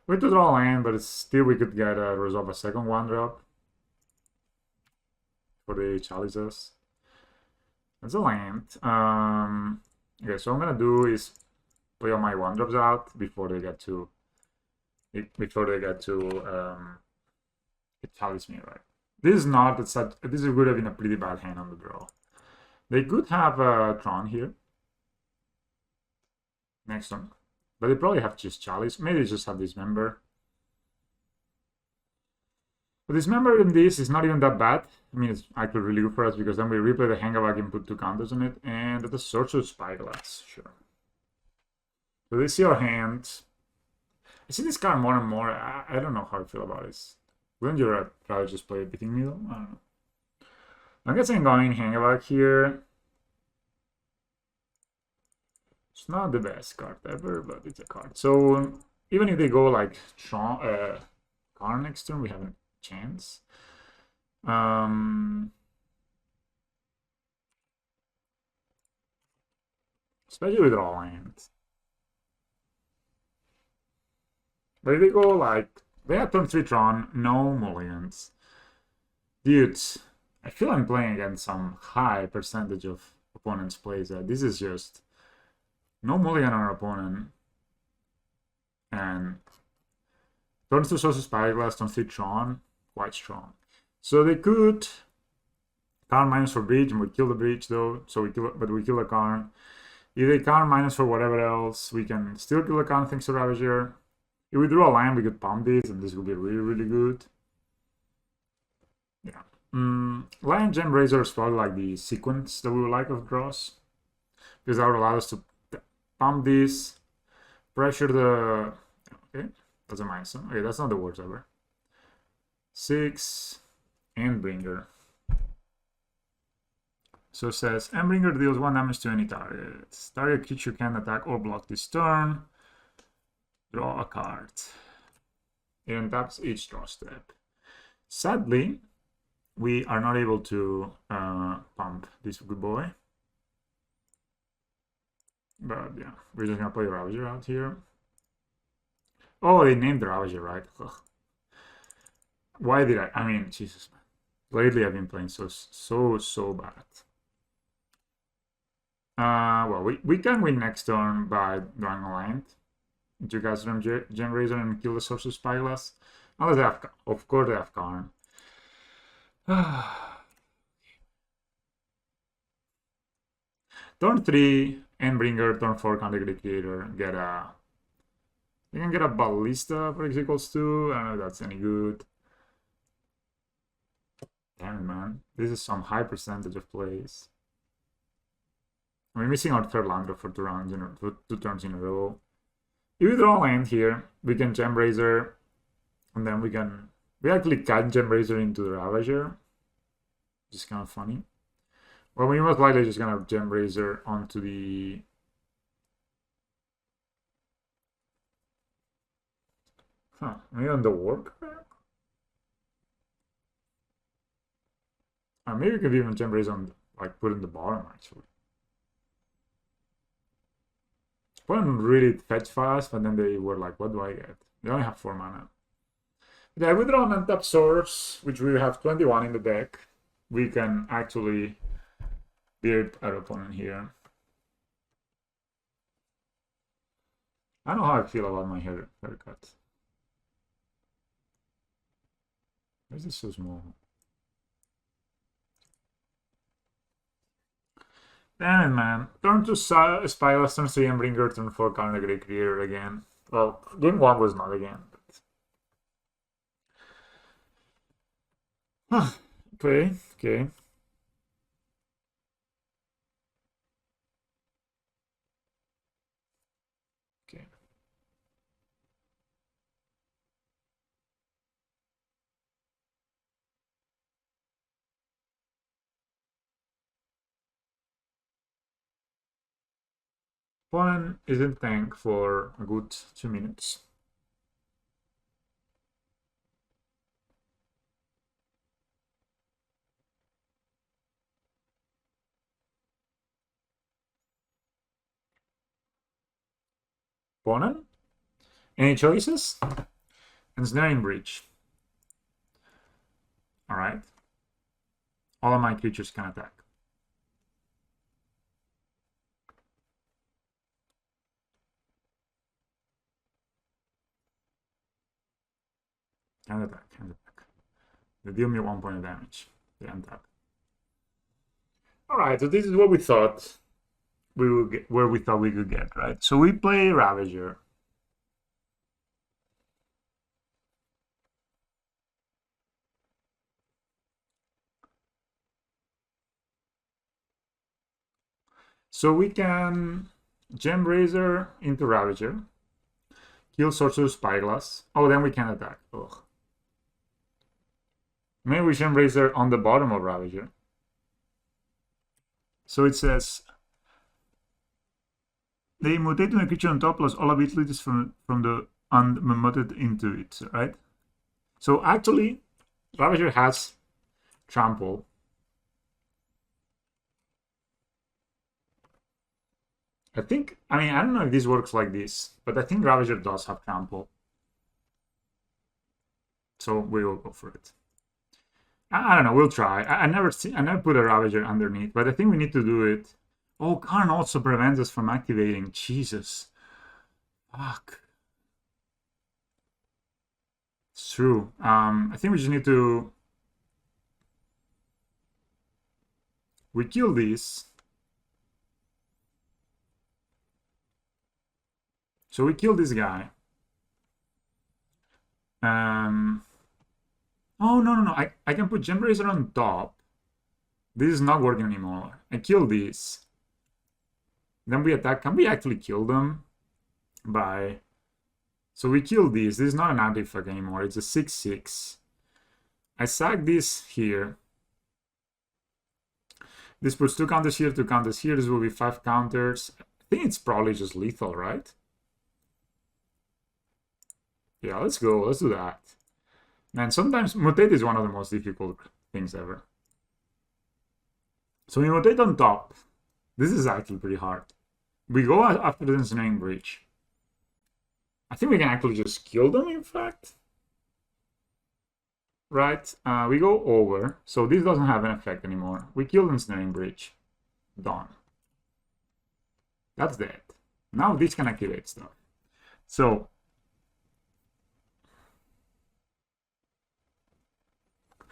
We have to draw land, but it's still we could get a resolve a second 1-drop for the chalices. That's a land. Okay, so what I'm gonna do is play all my 1-drops out before they get to it chalice me, right? This is not such. This would have been a pretty bad hand on the draw. They could have a Tron here next turn. But they probably have just Chalice. Maybe they just have Dismember. But Dismember in this is not even that bad. I mean, it's actually really good for us because then we replay the Hangabag and put 2 counters on it. And the Sorcerer's Spyglass, sure. So they see our hand. I see this card more and more. I don't know how I feel about this. Wouldn't you rather just play Beating Needle? I don't know. I'm guessing going Hangback here. It's not the best card ever, but it's a card. So even if they go like Karn next turn, we have a chance. Especially with raw land. But if they go like they have turn 3 Tron, no mulligans. Dudes, I feel I'm playing against some high percentage of opponents' plays. This is just no mulligan on our opponent. And turn 2 Azorious Spirits, turn 3 Tron, quite strong. So they could Karn minus for breach, and we kill the breach though. So we kill, but we kill the Karn. If they Karn minus for whatever else, we can still kill the Karn thanks to Ravager. If we draw a line, we could pump this, and this will be really, really good. Yeah. Lion Gem Razor is probably like the sequence that we would like of draws, because that would allow us to pump this, pressure the. Okay, that's a minus. Okay, that's not the worst ever. 6 and Bringer. So it says Endbringer deals 1 damage to any target. Target creature can attack or block this turn. Draw a card. It untaps each draw step. Sadly, we are not able to pump this good boy. But yeah, we're just gonna play Ravager out here. Oh, they named the Ravager, right? Ugh. Why did I mean, Jesus, man. Lately I've been playing so bad. Well, we can win next turn by drawing a land. You guys run Gem Razor and kill the Azorious Spirits. Unless they have, of course they have Karn. Turn 3, Endbringer, turn 4, Counter Creator, get a... You can get a Ballista for X equals 2, I don't know if that's any good. Damn it, man. This is some high percentage of plays. We're missing our third land for 2 turns in a row. If we draw land here, we can Gem Razor, and then we actually can Gem Razor into the Ravager, which is kind of funny. Well, we most likely just gonna Gem Razor onto the maybe on the work. Maybe we could even Gem Razor on, like, put in the bottom actually. Opponent really fetch fast, but then they were like, what do I get? They only have 4 mana. Yeah, we draw an untapped source, which we have 21 in the deck. We can actually beard our opponent here. I don't know how I feel about my haircut. Why is this so small? Damn it, man. Turn 2 Spirits, turn 3 Endbringer, turn 4 Counter Creator again. Well, game 1 was not again. But... okay. Opponent is in tank for a good 2 minutes. Opponent? Any choices? Ensnaring Breach. Alright. All of my creatures can attack. Can attack. They deal me 1 point of damage. They untap. Alright, so this is what we thought we would get, where we thought we could get, right? So we play Ravager. So we can Gem Razor into Ravager. Kill Azorious Spyglass. Oh, then we can attack. Ugh. Maybe we should Razor on the bottom of Ravager. So it says they mutate when a creature on top plus all abilities from the unmuted into it, right? So actually, Ravager has trample. I mean, I don't know if this works like this, but I think Ravager does have trample. So we will go for it. I don't know, we'll try. I never put a Ravager underneath, but I think we need to do it. Oh, Karn also prevents us from activating. Jesus. Fuck. It's true. I think we just need to... We kill this. So we kill this guy. Oh, no. I can put Gembrazer on top. This is not working anymore. I kill this. Then we attack. Can we actually kill them? By... So we kill this. This is not an artifact anymore. It's a 6/6. I sack this here. This puts 2 counters here, 2 counters here. This will be 5 counters. I think it's probably just lethal, right? Yeah, let's go. Let's do that. Man, sometimes mutate is one of the most difficult things ever. So we mutate on top. This is actually pretty hard. We go after the Ensnaring Breach. I think we can actually just kill them, in fact. Right? We go over. So this doesn't have an effect anymore. We kill the Ensnaring Breach. Done. That's dead. Now this can activate stuff. So...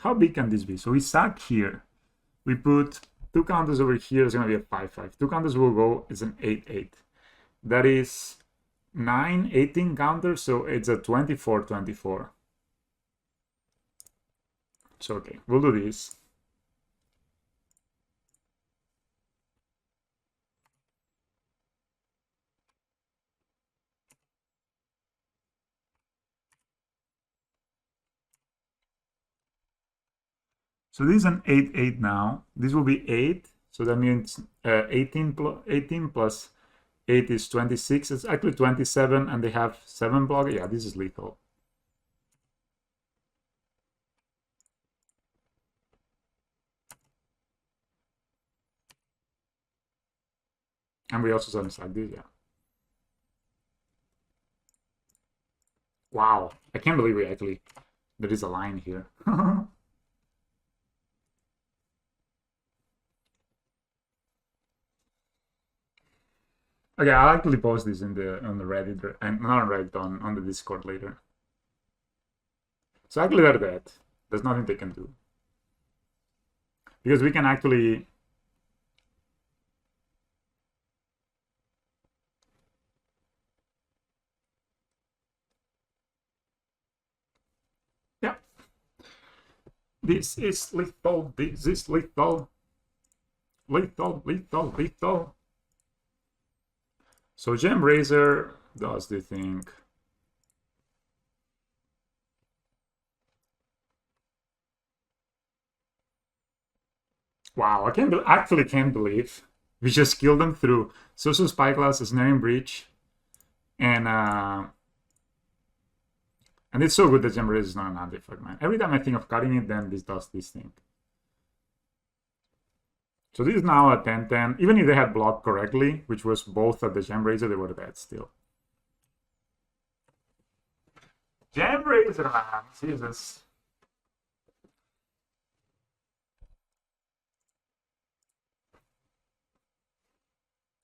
how big can this be? So we sack here. We put 2 counters over here. It's going to be a 5/5. 2 counters will go. It's an 8/8. That is 9, 18 counters. So it's a 24/24. So, okay. We'll do this. So this is an 8/8 now. This will be 8. So that means 18 plus 8 is 26. It's actually 27, and they have 7 block. Yeah, this is lethal. And we also something like this, yeah. Wow, I can't believe there is a line here. Okay, I'll actually post this on the Reddit, and not on Reddit, on the Discord later. So actually they're dead. There's nothing they can do. Because we can actually... Yeah. This is lethal. This is lethal. Lethal. So Gembrazer does the thing. Wow, I actually can't believe we just killed them through Social Spyglass, Ensnaring Breach, and it's so good that Gembrazer is not an artifact, man. Every time I think of cutting it, then this does this thing. So this is now a 10/10. Even if they had blocked correctly, which was both at the Gembrazer, they were dead still. Gembrazer, man. Jesus.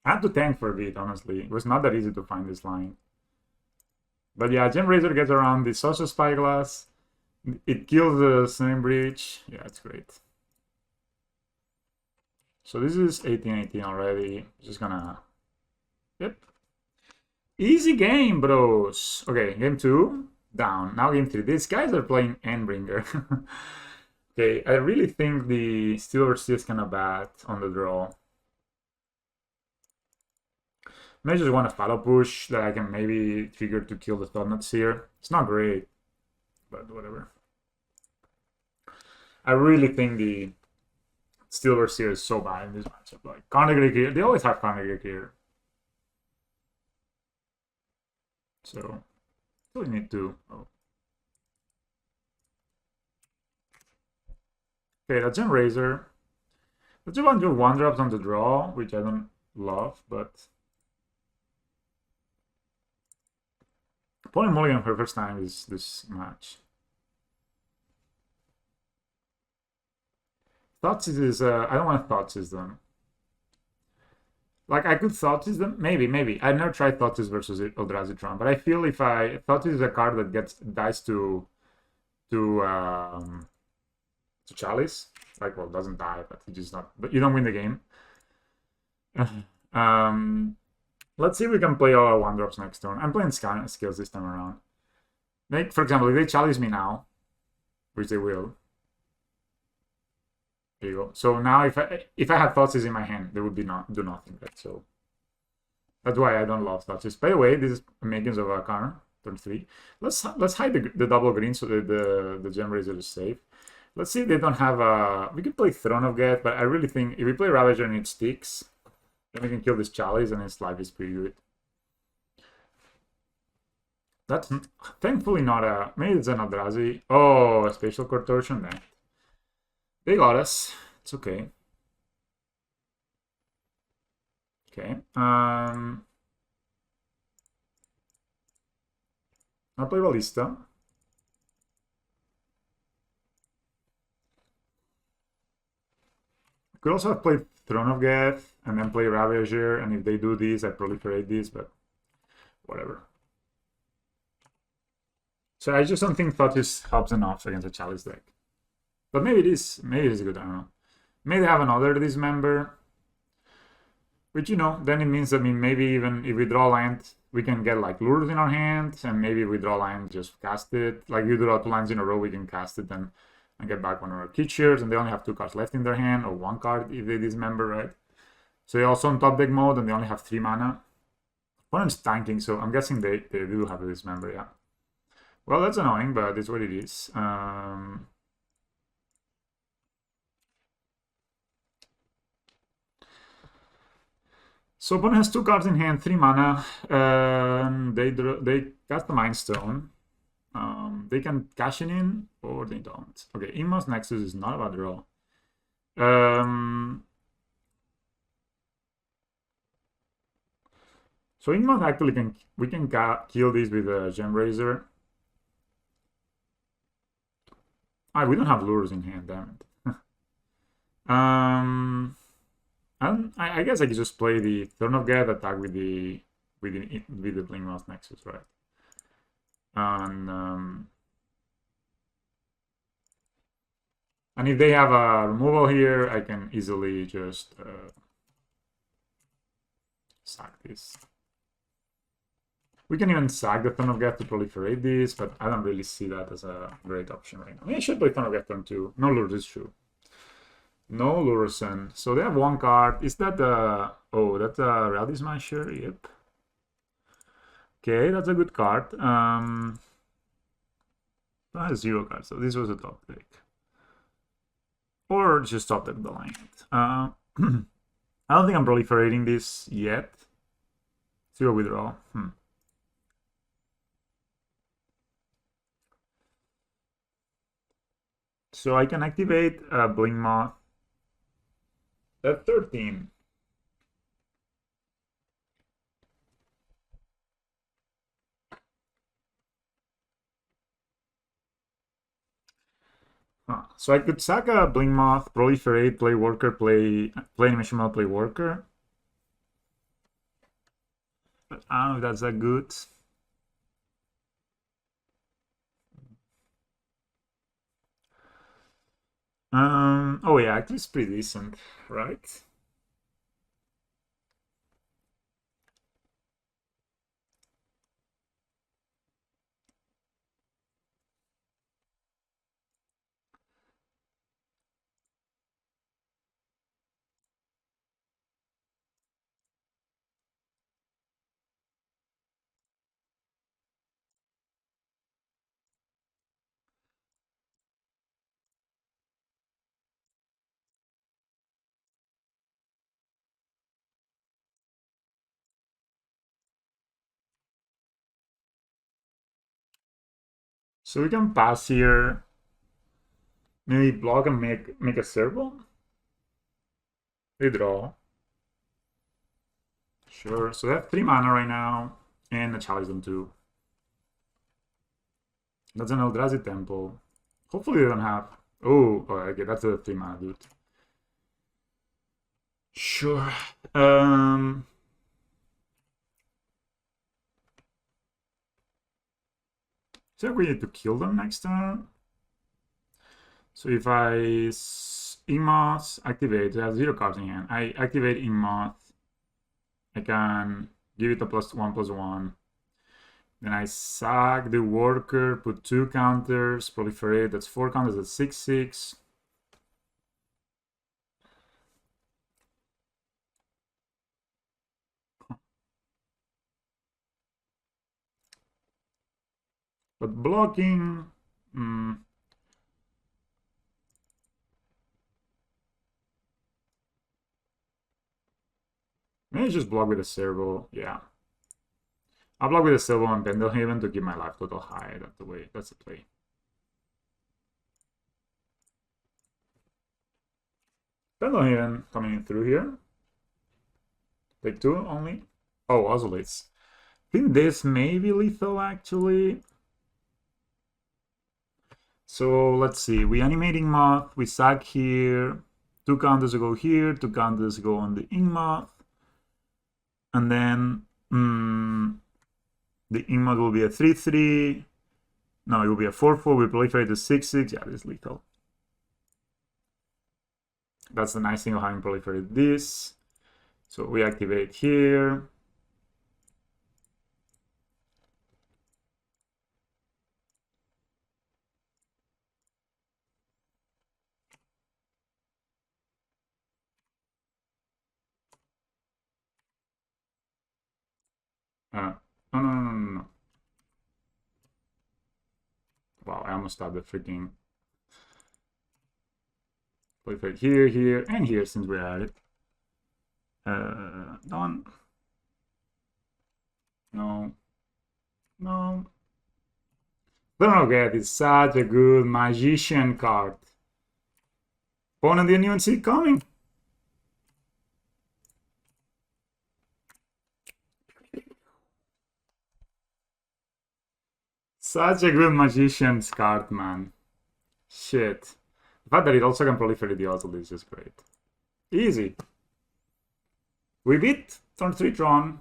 I had to tank for a bit, honestly. It was not that easy to find this line. But yeah, Gembrazer gets around the Social Spyglass. It kills the Ensnaring Breach. Yeah, it's great. So this is 18/18 already. Just gonna... Yep. Easy game, bros. Okay, game 2. Down. Now game 3. These guys are playing Endbringer. Okay, I really think the Steelers is kind of bad on the draw. I just want a follow push that I can maybe trigger to kill the Thought-Knots here. It's not great, but whatever. I really think the Steel vs. Seer is so bad in this matchup. Like Carnegie here, they always have Carnegie here. So we need to. Oh. Okay, that's Gem Razor. Let's do 1-drops on the draw, which I don't love, but pulling mulligan for the first time is this match. Thoughtseize is I don't want to Thoughtseize them. Like I could Thoughtseize them, maybe. I never tried Thoughtseize versus Eldrazi Tron, but I feel if I Thoughtseize is a card that gets dice to Chalice, like well doesn't die, but you just not, but you don't win the game. Let's see if we can play all our 1-drops next turn. I'm playing Scales this time around. Like for example, if they chalice me now, which they will. There you go. So now if I had Thoughtseize in my hand, they would be do nothing, right? So that's why I don't love Thoughtseize. By the way, this is Makings of Arcana, turn 3. Let's hide the double green so that the Gem Razor is safe. Let's see if they don't have a... We could play Throne of Geth, but I really think if we play Ravager and it sticks, then we can kill this Chalice and his life is pretty good. That's thankfully not a... Maybe it's an Eldrazi. Oh, a Spatial Contortion then. They got us. It's okay. Okay. I'll play Ballista. Could also have played Throne of Geth and then play Ravager, and if they do this, I proliferate this, but whatever. So I just don't think Thoughteize helps enough against a Chalice deck. But maybe it is good, I don't know. Maybe they have another Dismember. Which, you know, then it means that maybe even if we draw land, we can get like Lures in our hand, and maybe if we draw land, just cast it. Like you draw 2 lands in a row, we can cast it and get back one of our creatures, and they only have 2 cards left in their hand, or 1 card if they Dismember, right? So they're also on top deck mode, and they only have 3 mana. Opponent's tanking, so I'm guessing they do have a Dismember, yeah. Well, that's annoying, but it's what it is. So opponent has 2 cards in hand, 3 mana. They cast the Mind Stone. They can cash it in, or they don't. Okay, Inmost Nexus is not about draw. So Inmost actually we can kill this with a Gem Razor. We don't have Lures in hand, damn it. I guess I could just play the Throne of Geth, attack with the Blingmoth Nexus, right? And if they have a removal here, I can easily just sack this. We can even sack the Throne of Geth to proliferate this, but I don't really see that as a great option right now. I mean, I should play Throne of Geth turn 2. No Lures is true. No Lurrus. So they have 1 card. Is that the... Oh, that's a Rally Smasher? Yep. Okay, that's a good card. That has 0 cards, so this was a top deck. Or just top deck the line. I don't think I'm proliferating this yet. 0 withdrawal. So I can activate Blingmoth at 13. So I could sack a Blingmoth, proliferate, play Worker, play Animation Mode, play Worker. But I don't know if that's that good. Oh yeah, actually it's pretty decent, right? So we can pass here. Maybe block and make a servo. They draw. Sure. So they have 3 mana right now, and a Chalice on 2. That's an Eldrazi Temple. Hopefully they don't have. Oh, okay, that's a 3 mana dude. Sure. So we need to kill them next turn. So if I Inmoth activate, it has 0 cards in hand. I activate Inmoth. I can give it a +1/+1. Then I sack the worker, put 2 counters, proliferate. That's 4 counters. That's 6/6. But blocking. Maybe just block with a servo. Yeah. I'll block with a servo on Pendelhaven to keep my life total high. That's the way. That's the play. Pendelhaven coming in through here. Take 2 only. Oh, Azorious. I think this may be lethal actually. So let's see. We animating Moth. We sack here. 2 counters go here. 2 counters go on the Inmoth. And then the Inmoth will be a 3/3. No, it will be a 4/4. We proliferate to 6/6. Yeah, this is lethal. That's the nice thing of having proliferated this. So we activate here. No. Wow, I almost stopped the freaking proliferate here, here, and here since we're at it. Done. No. Don't forget, it's such a good magician card. Opponent didn't even see it coming. Such a good magician's card, man. Shit. The fact that it also can proliferate the Otto is just great. Easy. We beat turn 3 Tron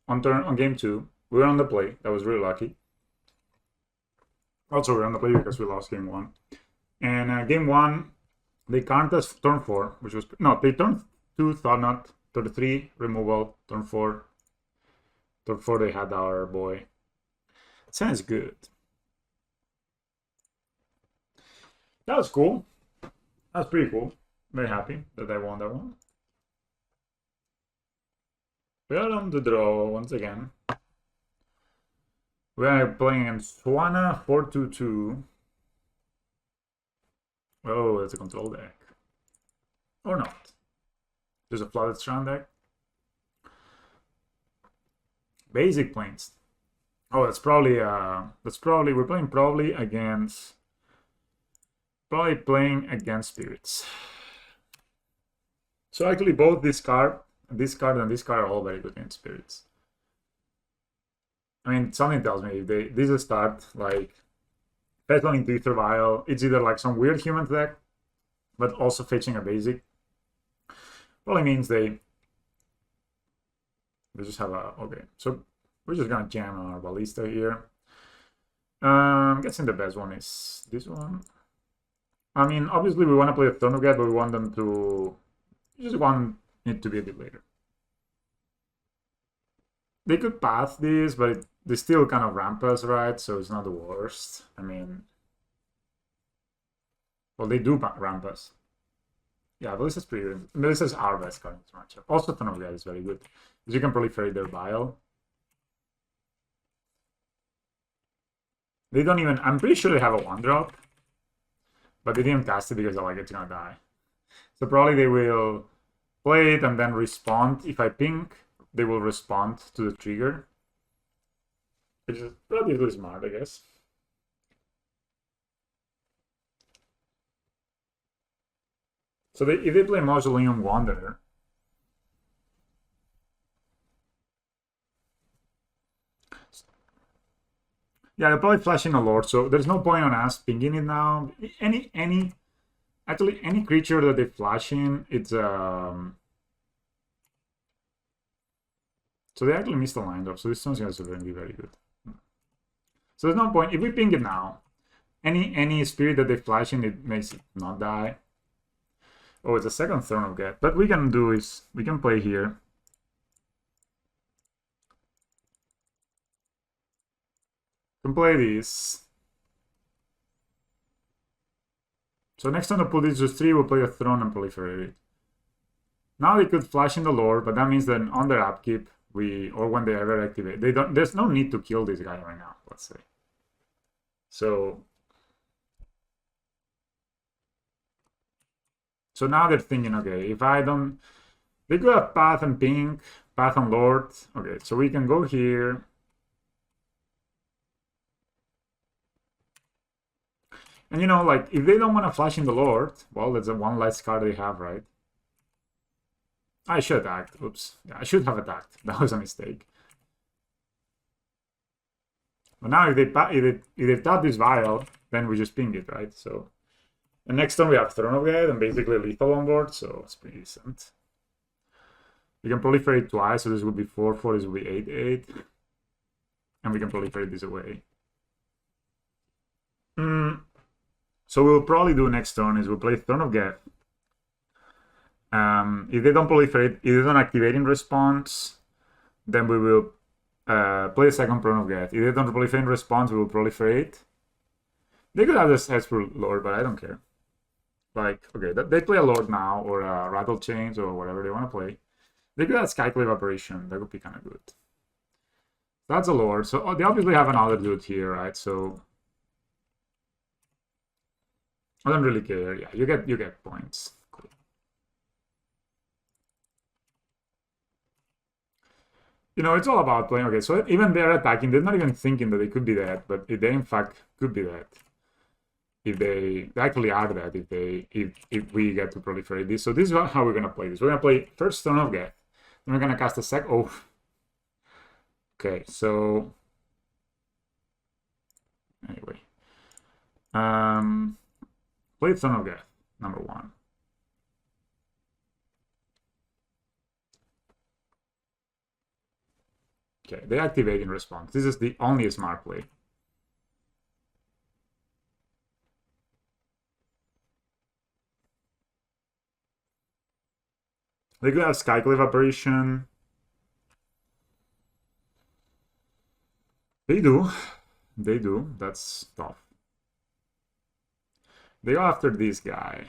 on game 2. We were on the play. That was really lucky. Also, we're on the play because we lost game 1. And game 1, they count us turn 4, which was... No, they turn 2 Thought Knot, turn 3 removal, turn 4. Turn 4 they had our boy. Sounds good. That was cool. That was pretty cool. Very happy that I won that one. We are on the draw once again. We are playing against Swana 4/2/2. Oh, it's a control deck. Or not. There's a flooded strand deck. Basic planes. Oh, that's probably we're playing playing against spirits. So actually both this card and this card are all very good against spirits. I mean, something tells me if this is a start, like fetch one into Ether Vial, it's either like some weird human deck, but also fetching a basic. Probably means they just have a okay. So we're just gonna jam our ballista here. I'm guessing the best one is this one. I mean, obviously we want to play a Thornogate, but we want them to just want it to be a bit later. They could path this, but they still kind of ramp us, right? So it's not the worst. I mean, well, they do ramp us. Yeah, Melissa's pretty good. Melissa's our best card in this matchup. Also, Thornogate is very good because you can proliferate their Vial. They don't even. I'm pretty sure they have a 1-drop, but they didn't cast it because they're like it's gonna die. So probably they will play it and then respond. If I pink, they will respond to the trigger, which is relatively smart, I guess. So if they play Mausoleum Wanderer, yeah, they're probably flashing a Lord, so there's no point on us pinging it now. Actually, any creature that they flash in, it's so they actually missed the line drop, so this one's going to be very good. So there's no point if we ping it now. Any spirit that they flash in, it makes it not die. Oh, it's a second Throne of Get. But we can do is we can play here. We can play this. So next time to put this to 3, we'll play a Throne and proliferate it. Now they could flash in the Lord, but that means that on their upkeep, or when they ever activate, there's no need to kill this guy right now, let's say. So now they're thinking, okay, if I don't... They could have Path and Pink, Path and Lord. Okay, so we can go here. And you know, like, if they don't want to flash in the Lord, well, that's the one less card they have, right? I should attack. Oops. Yeah, I should have attacked. That was a mistake. But now if they tap this vial, then we just ping it, right? So and next turn we have Throne of Gate and basically lethal on board, so it's pretty decent. We can proliferate twice, so this would be 4/4, this would be 8/8. And we can proliferate this away. So we'll probably do next turn is we'll play Throne of Geth. If they don't proliferate, if they don't activate in response, then we will play a second Throne of Geth. If they don't proliferate in response, we will proliferate. They could have this Hesper Lord, but I don't care. Like, okay, they play a Lord now, or a Rattle Chains, or whatever they want to play. They could have Skyclave Apparition. That would be kind of good. That's a Lord. So they obviously have another dude here, right? So I don't really care. Yeah, you get points. Cool. You know, it's all about playing. Okay, so even they're attacking, they're not even thinking that they could be dead, but they in fact could be dead. If they actually are dead, if we get to proliferate this. So this is how we're gonna play this. We're gonna play first Throne of Geth. Then we're gonna cast a sec. Oh. Okay, so anyway. Play Throne of Geth, number 1. Okay, they activate in response. This is the only smart play. They could have Skyclave Apparition. They do. They do. That's tough. They go after this guy.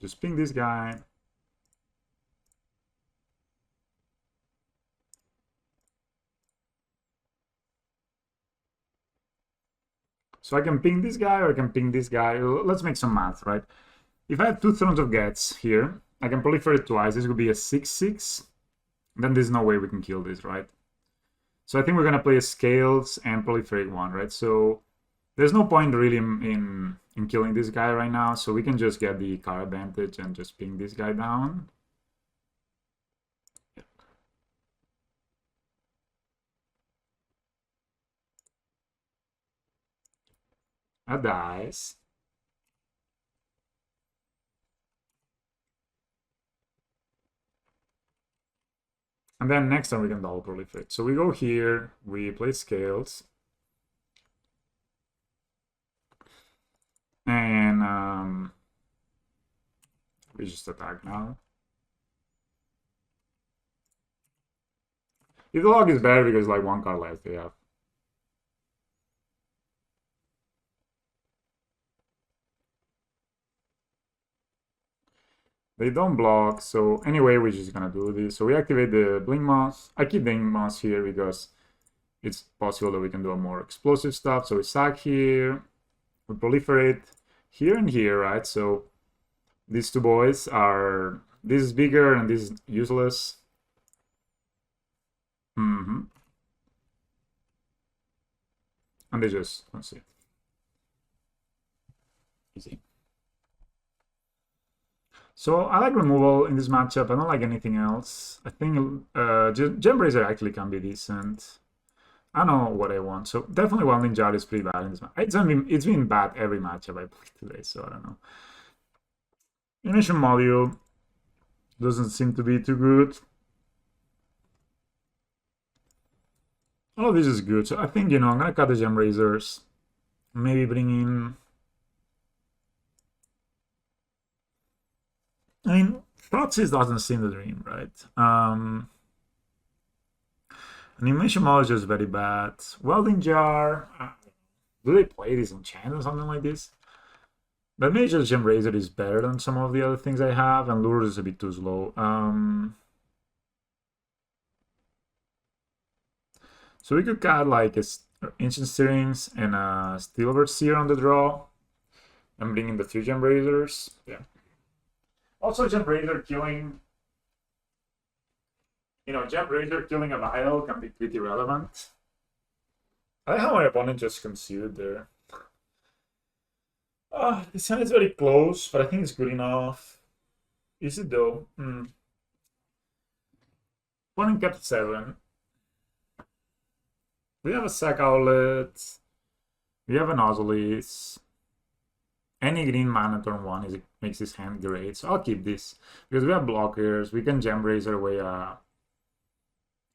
Just ping this guy. So I can ping this guy or I can ping this guy. Let's make some math, right? If I have 2 Thrones of Geths here, I can proliferate twice. This would be a 6/6. Then there's no way we can kill this, right? So I think we're going to play a Scales and proliferate 1, right? So there's no point really in killing this guy right now. So we can just get the card advantage and just ping this guy down. That dies. And then next time we can double proliferate. So we go here, we play Scales. And we just attack now. If the log is better because like 1 card less they have. They don't block, so anyway, we're just gonna do this. So we activate the Blink Moss. I keep Blink Moss here because it's possible that we can do a more explosive stuff. So we sack here, we proliferate here and here, right? So these 2 boys are, this is bigger and this is useless. And they just concede. Easy. So I like removal in this matchup. I don't like anything else. I think Gembrazer actually can be decent. I don't know what I want. So definitely Wilding Jar is pretty bad in this match. It's been bad every matchup I played today, so I don't know. Initial module doesn't seem to be too good. All of this is good. So I think, I'm gonna cut the Gemrazers. Maybe bring in... I mean, Thoughtseize doesn't seem the dream, right? Animation model is just very bad. Welding Jar... do they play this enchant or something like this? But maybe just Gembrazer is better than some of the other things I have, and Lurrus is a bit too slow. So we could cut like Ancient Stirrings and a Steel Overseer on the draw, and bring in the 3 Gembrazers. Yeah. Also, Gembrazer killing... Gembrazer killing a Vial can be pretty relevant. I like how my opponent just conceded there. This hand is very close, but I think it's good enough. Is it though? Opponent kept 7. We have a Sack Outlet. We have an Azorious. Any green mana turn 1 makes this hand great, so I'll keep this. Because we have blockers, we can Gembrazer away a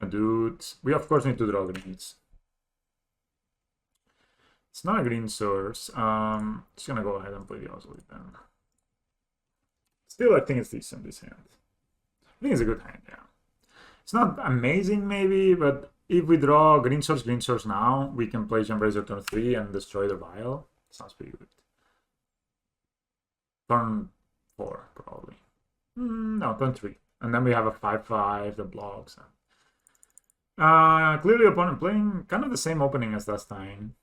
dude. We of course need to draw greens. It's not a green source. Just gonna go ahead and play the Azorious then. Still, I think it's decent, this hand. I think it's a good hand, yeah. It's not amazing maybe, but if we draw green source now, we can play Gembrazer turn 3 and destroy the Vial. Sounds pretty good. Turn 4, probably. No, turn 3. And then we have a 5/5 that blocks. Clearly opponent playing kind of the same opening as last time.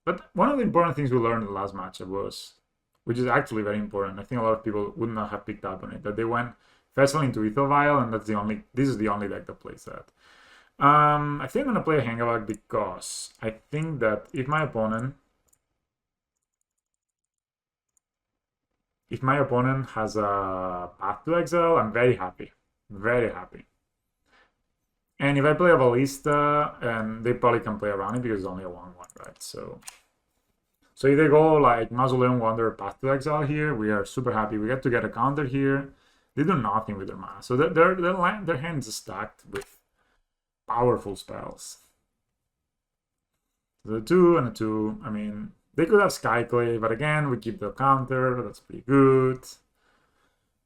But one of the important things we learned in the last matchup was, which is actually very important, I think a lot of people would not have picked up on it, that they went Vessel into Ether Vial, and this is the only deck that plays that. I think I'm gonna play a Hangavak because I think that if my opponent has a Path to Exile, I'm very happy. Very happy. And if I play a Ballista, and they probably can play around it because it's only a 1/1, right? So if they go like Mausoleum Wanderer, Path to Exile here, we are super happy. We get to get a counter here. They do nothing with their mana. So their hands are stacked with powerful spells. The 2 and a 2, I mean, they could have Skyclave, but again, we keep the counter. That's pretty good.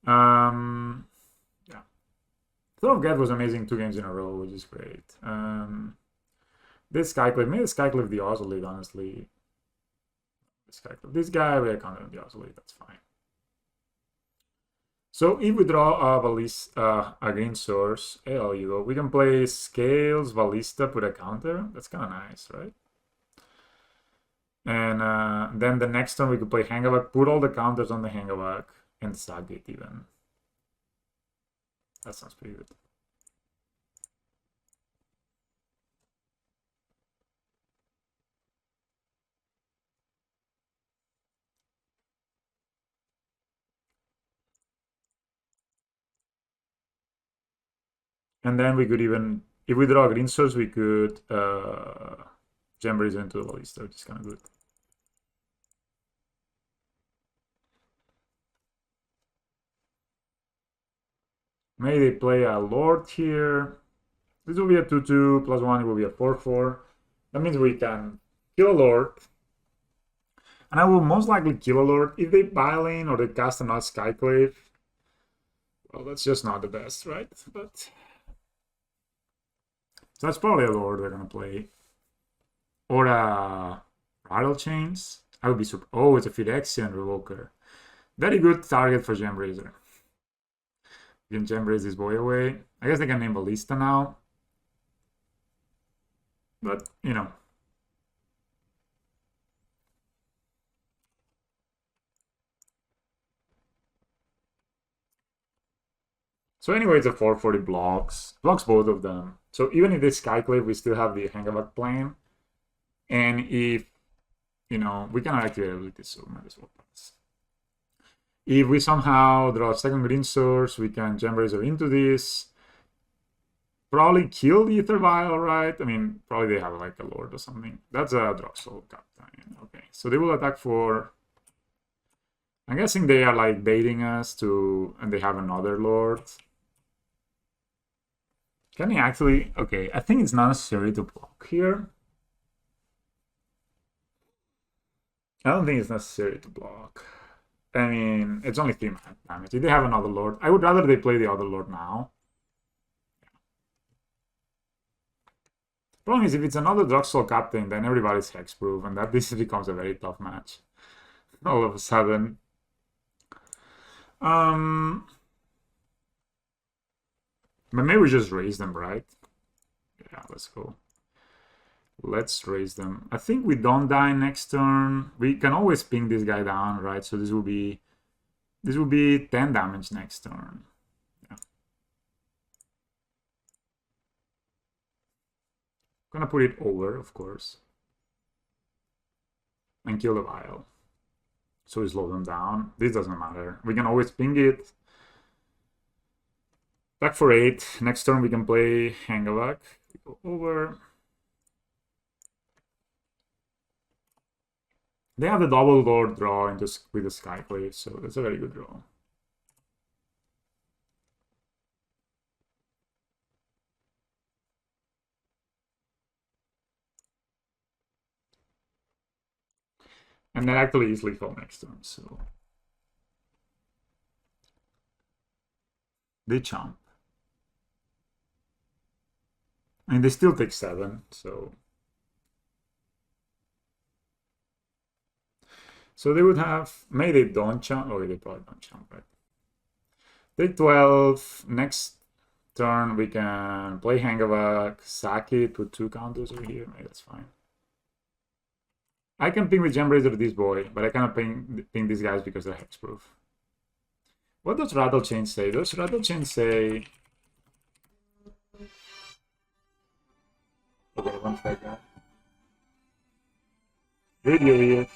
Yeah. Throw of Get was amazing 2 games in a row, which is great. This Skyclave, maybe Skyclave the Ozolite, honestly. This guy, we counter on the Ozolite, that's fine. So if we draw a Ballista, a green source, there you go. We can play Scales, Ballista, put a counter. That's kind of nice, right? And then the next turn we could play Hangavak, put all the counters on the Hangavak, and sack it even. That sounds pretty good. And then we could even, if we draw a green source, we could Gembrazer into the Ballista, which is kind of good. Maybe they play a Lord here. This will be a 2/2 plus 1, it will be a 4/4. That means we can kill a Lord. And I will most likely kill a Lord. If they pile in or they cast another Skyclave, well, that's just not the best, right? But so that's probably a Lord they're gonna play. Or a Rattle Chains. I would be super. Oh, it's a Phyrexian Revoker. Very good target for Gembrazer. You can Gembraze this boy away. I guess they can name Ballista now. But, So anyway, it's a 440 blocks. Blocks both of them. So even if they Skyclave, we still have the Hangavak plan. And if, you know, we cannot activate ability, so might as well pass. If we somehow draw a second green source, we can Gem Razor into this. Probably kill the Ether Vial, right? I mean, probably they have like a Lord or something. That's a Droxel Captain. Okay, so they will attack for... I'm guessing they are like baiting us to... And they have another Lord. Can he actually... Okay, I think it's not necessary to block here. I don't think it's necessary to block. I mean, it's only 3 damage. If they have another Lord, I would rather they play the other Lord now. Problem is, if it's another Droxel Captain, then everybody's hexproof, and that this becomes a very tough match. All of a sudden. But maybe we just raise them, right? Yeah, let's go. Let's raise them. I think we don't die next turn. We can always ping this guy down, right? So this will be 10 damage next turn. Yeah. Gonna put it over, of course. And kill the vial. So we slow them down. This doesn't matter. We can always ping it. Back for 8. Next turn we can play Hangavak. Go over. They have the double Lord draw with the Skyclave, so that's a very good draw. And that actually easily fell next turn, so... They chomp. I mean, they still take 7, so... So they would have... Maybe they don't chomp. Oh, they probably don't chomp, right? Take 12. Next turn, we can play Hangavak, sack it, put 2 counters over here. Maybe that's fine. I can ping with Gem Razor this boy, but I cannot ping these guys because they're hexproof. What does Rattle Chain say? Does Rattle Chain say... Okay, one second. Video is...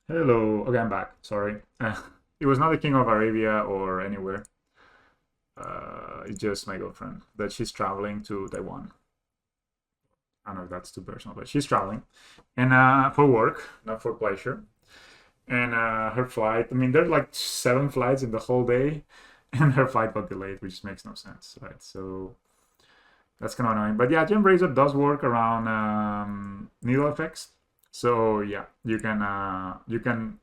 Hello. Okay, I'm back. Sorry. It was not the King of Arabia or anywhere. It's just my girlfriend that she's traveling to Taiwan. I don't know if that's too personal, but she's traveling, and for work, not for pleasure. And her flight, I mean, there's like 7 flights in the whole day, and her flight got delayed, which makes no sense, right? So that's kind of annoying. But yeah, Gem Razor does work around needle effects. So yeah, you can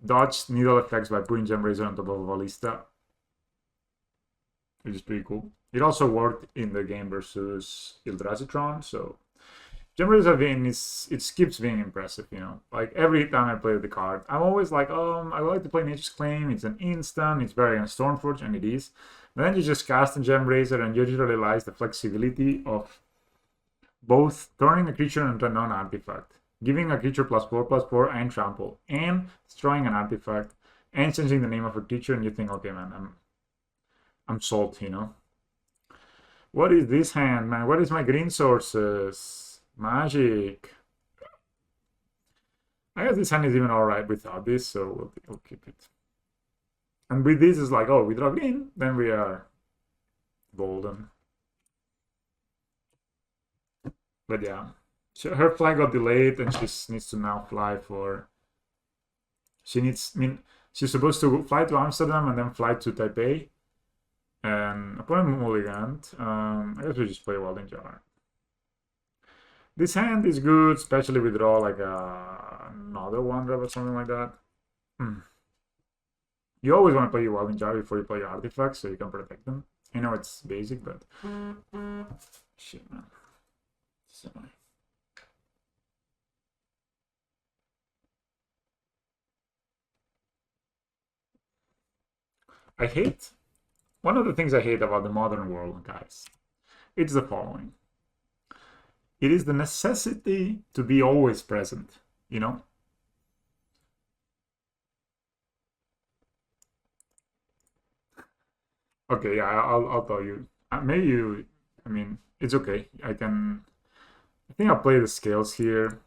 dodge needle effects by putting Gem Razor on top of a ballista, which is pretty cool. It also worked in the game versus Eldrazi Tron, so Gem Razor it keeps being impressive, you know. Like every time I play the card, I'm always like, I would like to play Nature's Claim. It's an instant. It's better than Stormforge, and it is. And then you just cast a Gem Razor, and you just realize the flexibility of both turning a creature into a non-artifact, giving a creature +4/+4 and trample, and destroying an artifact, and changing the name of a creature, and you think, okay, man, I'm sold, you know. What is this hand, man? What is my green sources? Magic. I guess this hand is even alright without this, so we'll keep it. And with this, it's like, oh, we draw green, then we are golden. But yeah, her flight got delayed, and she needs to now fly for. I mean, she's supposed to fly to Amsterdam and then fly to Taipei. And opponent mulligant. I guess we just play Welding Jar. This hand is good, especially with draw like another one drop or something like that. You always want to play your Welding Jar before you play your artifacts, so you can protect them. I know it's basic, but shit, man. I hate. One of the things I hate about the modern world, guys, it's the following. It is the necessity to be always present, you know? Okay, yeah, I'll tell you. Maybe you, I mean, it's okay. I think I'll play the scales here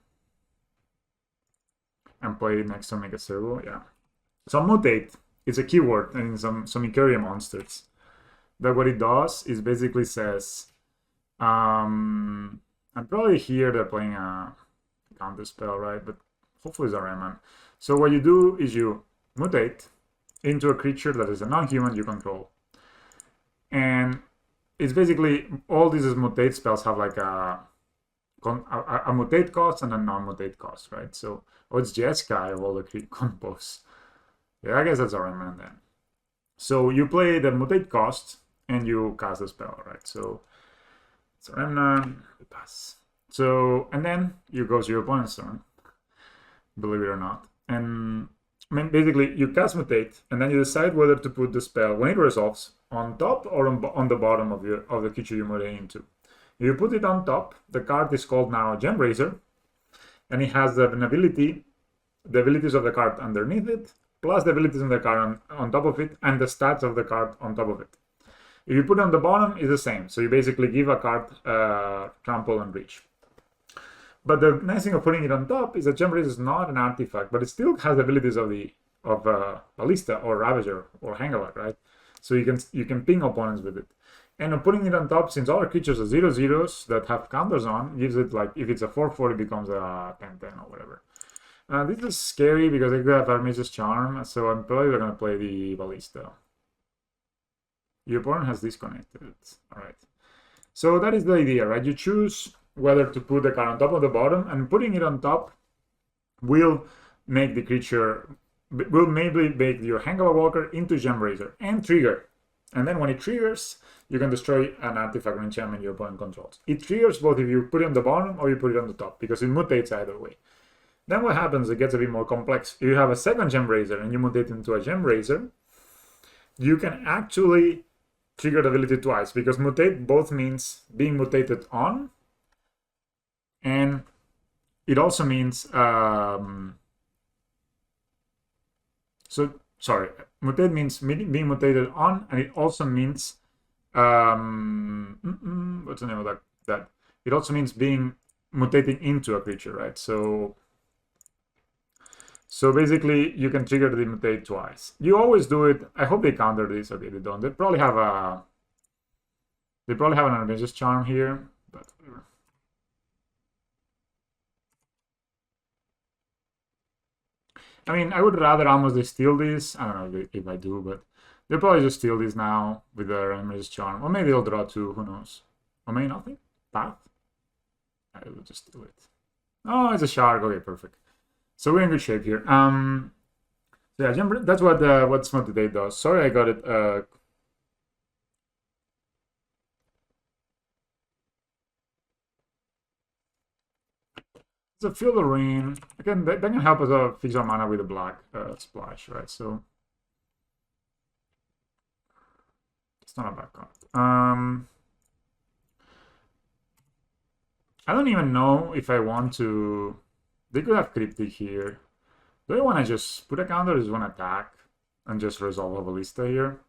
and play next to Mega Servo, yeah. So mutate, it's a keyword in some Ikaria monsters. That what it does is basically says, I'm probably here they're playing a counter spell, right? But hopefully it's a Rayman. So what you do is you mutate into a creature that is a non-human you control. And it's basically, all these mutate spells have like a mutate cost and a non-mutate cost, right? So, it's Jeskai of all the combos. Yeah, I guess that's a Rayman then. So you play the mutate cost and you cast the spell, right? So it's a Remnant, pass. So, and then you go to your opponent's turn, believe it or not. And I mean, basically, you cast mutate, and then you decide whether to put the spell, when it resolves, on top or on the bottom of the creature you mutate into. If you put it on top, the card is called now Gem Razor, and it has the abilities of the card underneath it, plus the abilities of the card on top of it, and the stats of the card on top of it. If you put it on the bottom, it's the same. So you basically give a card trample and reach. But the nice thing of putting it on top is that Gem Razor is not an artifact, but it still has the abilities of Ballista or Ravager or Hangalar, right? So you can ping opponents with it. And putting it on top, since all our creatures are 0/0s that have counters on, gives it like, if it's a 4/4, it becomes a 10/10 or whatever. This is scary because I could have Armistice Charm, so I'm probably going to play the Ballista. Your opponent has disconnected. Alright. So that is the idea, right? You choose whether to put the card on top or the bottom, and putting it on top will make the creature, will maybe make your Hangalar Walker into Gem Razor and trigger. And then when it triggers, you can destroy an artifact or enchantment your opponent controls. It triggers both if you put it on the bottom or you put it on the top, because it mutates either way. Then what happens, it gets a bit more complex. If you have a second Gem Razor and you mutate into a Gem Razor, you can actually trigger the ability twice, because mutate both means being mutated on, and it also means mutate means being mutated on, and it also means what's the name of that? It also means being mutating into a creature, right? So So basically, you can trigger the mutate twice. You always do it. I hope they counter this. Okay, they don't. They probably have an Adventurous Charm here, but whatever. I mean, I would rather almost they steal this. I don't know if I do, but they'll probably just steal this now with their Adventurous Charm. Or maybe they'll draw two, who knows. Or maybe nothing. Path? I will just steal it. Oh, it's a shark. Okay, perfect. So we're in good shape here. So yeah, that's what Small Today does. Sorry I got it. So Feel the Rain. Again, that can help us fix our mana with a black splash, right? So it's not a bad card. I don't even know if I want to. They could have Cryptic here. Do I want to just put a counter or just want to attack and just resolve a ballista here?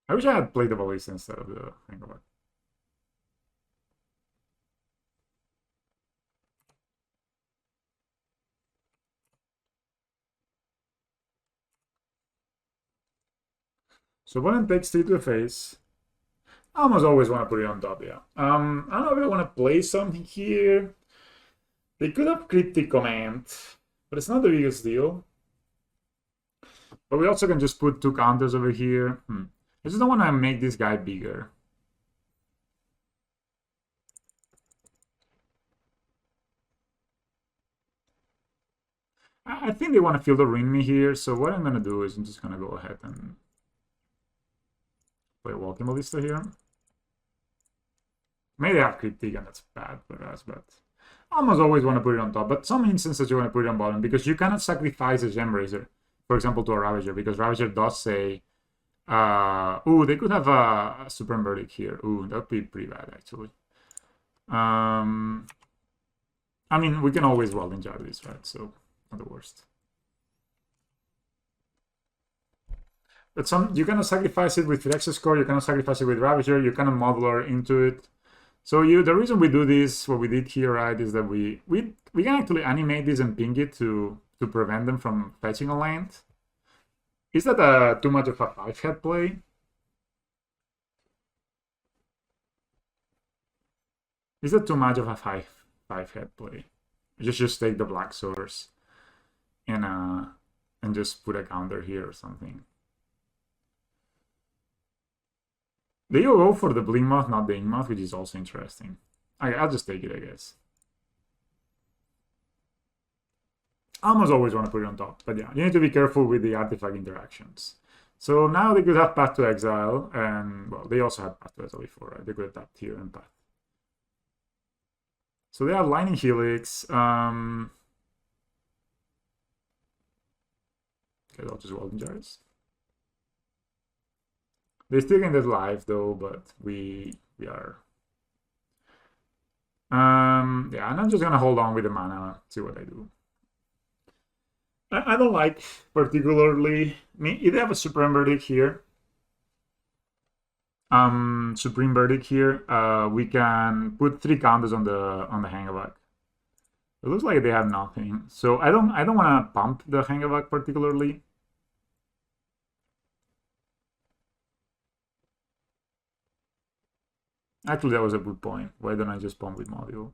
I wish I had played the ballista instead of the Hangover. So opponent takes 3 to the face. I almost always want to put it on top, yeah. I don't know if I want to play something here. They could have Cryptic Command, but it's not the biggest deal. But we also can just put 2 counters over here. I just don't want to make this guy bigger. I think they want to Feel the Ring me here, so what I'm going to do is I'm just going to go ahead and play Walking Ballista here. Maybe they have Cryptic and that's bad for us, but I almost always want to put it on top. But some instances you want to put it on bottom because you cannot sacrifice a Gembrazer, for example, to a Ravager, because Ravager does say, ooh, they could have a Supreme Verdict here. Ooh, that would be pretty bad, actually. I mean, we can always Welding Jar this, right? So, not the worst. But you cannot sacrifice it with Phyrexia Core, you cannot sacrifice it with Ravager, you cannot Modular into it. So the reason we do this, what we did here, right, is that we can actually animate this and ping it to prevent them from fetching a land. Is that too much of a 5-head play? Is that too much of a 5-head play? Just take the black source and just put a counter here or something. They go for the Blink Moth, not the Ink Moth, which is also interesting. I'll just take it, I guess. I almost always want to put it on top, but yeah, you need to be careful with the artifact interactions. So now they could have Path to Exile, and, well, they also had Path to Exile before, right? They could have tapped here and Path. So they have Lightning Helix. Okay, I'll just Welding Jars. They still can get live though, but we are. Yeah, and I'm just gonna hold on with the mana, see what I do. I don't like particularly. I mean, if they have a Supreme Verdict here, Supreme Verdict here, we can put 3 counters on the Hangavak. It looks like they have nothing, so I don't want to pump the Hangavak particularly. Actually, that was a good point. Why don't I just pump with Module?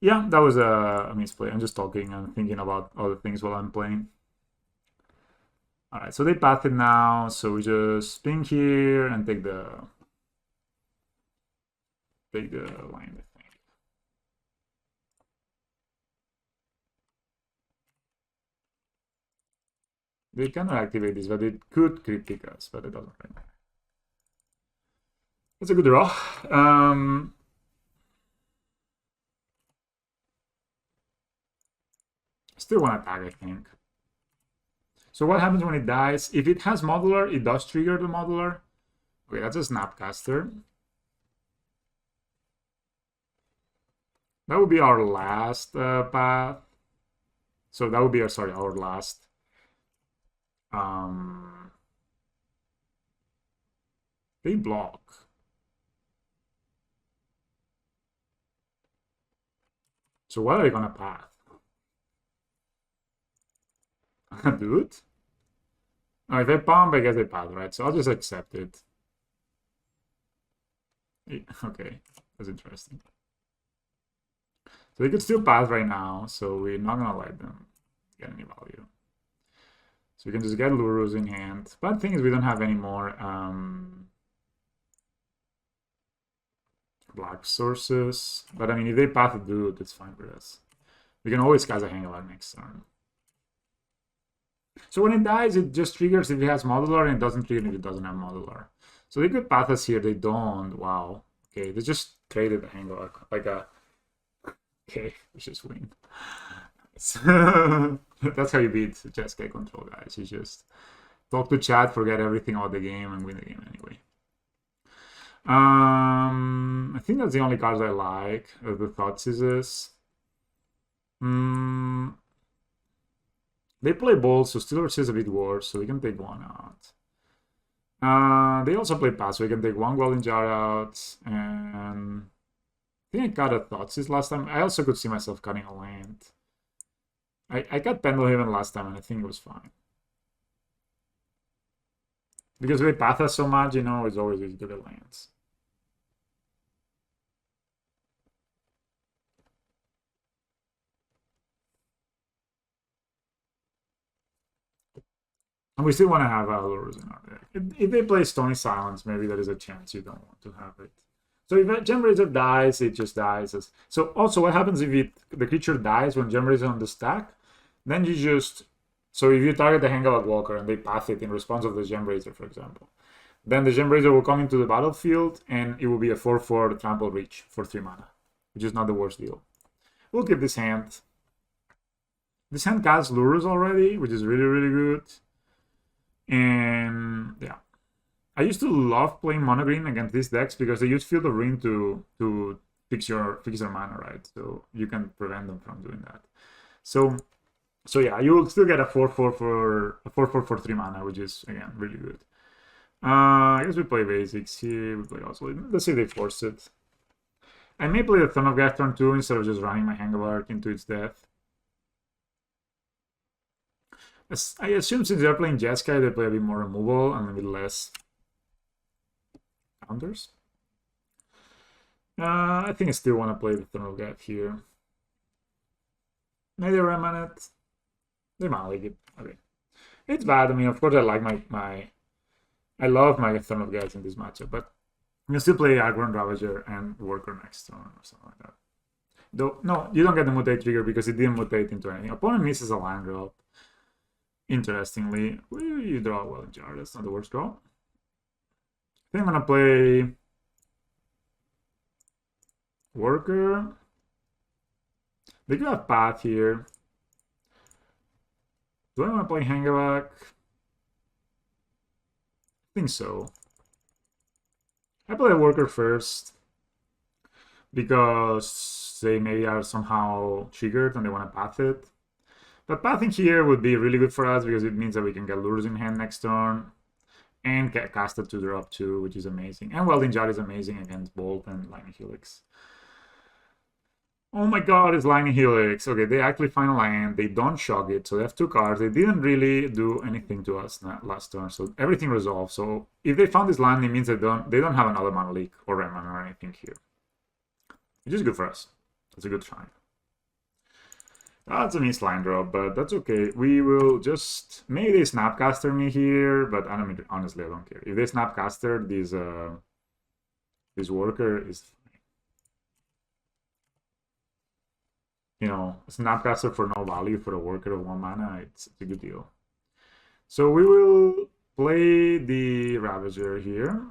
Yeah, that was a misplay. I'm just talking and thinking about other things while I'm playing. Alright, so they path it now, so we just ping here and take the line, I think. They cannot activate this, but it could Cryptic us, but it doesn't right now. That's a good draw. Still want to attack, I think. So what happens when it dies? If it has Modular, it does trigger the Modular. Okay, that's a Snapcaster. That would be our last path. So that would be our last. They block. So what are they gonna path? Dude? Oh, if they pump, I guess they path, right? So I'll just accept it. Okay, that's interesting. So they could still path right now, so we're not gonna let them get any value. So we can just get Lurrus in hand. Bad thing is we don't have any more black sources. But I mean, if they path a dude, it's fine for us. We can always cast a Hangalar next turn. So when it dies, it just triggers if it has modular, and it doesn't trigger if it doesn't have modular. So they could path us here, they don't. Wow. Okay, they just traded a Hangalar. Like a... Okay, let's just win. That's how you beat Jeskai Control, guys. You just talk to chat, forget everything about the game, and win the game anyway. I think that's the only cards I like. The Thoughtseize. They play Bolt, so Stealer is a bit worse, so we can take one out. They also play Pass, so we can take one Golden Jar out, and I think I got a Thoughtseize last time. I also could see myself cutting a land. I got Pendlehaven last time, and I think it was fine. Because we path us so much, you know, it's always easy to get lands. And we still want to have Lurrus in our deck. If they play Stony Silence, maybe there is a chance you don't want to have it. So if a Generator dies, it just dies. So also, what happens if the creature dies when Generator is on the stack? Then you just... So if you target the Hangalar Walker and they path it in response of the Generator, for example, then the Generator will come into the battlefield and it will be a 4/4 Trample Reach for 3 mana, which is not the worst deal. We'll keep this hand. This hand casts Lurrus already, which is really, really good. And yeah, I used to love playing mono green against these decks because they use Field of Ruin to fix their mana, right? So you can prevent them from doing that. So yeah, you will still get a 4/4 for 3 mana, which is again really good. I guess we play basics here. We play also. Let's say they force it. I may play the Throne of Gath turn 2 instead of just running my Hangalar into its death. I assume since they're playing Jeskai, they play a bit more removal and a bit less counters. I think I still want to play the Throne of Gath here. Maybe Remnant. They might like it. Okay. It's bad. I mean, of course, I like I love my Throne of Gath in this matchup, but you can still play Aggron Ravager and Worker next turn or something like that. Though, no, you don't get the mutate trigger because it didn't mutate into anything. Opponent misses a land drop. Interestingly, you draw well in jar. That's not the worst draw. I think I'm gonna play Worker. They could have Path here. Do I want to play Hangaback? I think so. I play Worker first because they maybe are somehow triggered and they want to path it. But pathing here would be really good for us because it means that we can get Lurrus in hand next turn and get cast it to drop 2, which is amazing. And Welding Jar is amazing against Bolt and Lightning Helix. Oh my god, it's Lightning Helix. Okay, they actually find a land. They don't shock it, so they have 2 cards. They didn't really do anything to us last turn, so everything resolved. So if they found this land, it means they don't have another mana leak or red mana or anything here. Which is good for us. That's a good sign. That's a missed line drop, but that's okay. We will just... Maybe they Snapcaster me here, but I mean, honestly, I don't care. If they Snapcaster, this Worker is... You know, Snapcaster for no value for a Worker of 1 mana, it's a good deal. So we will play the Ravager here.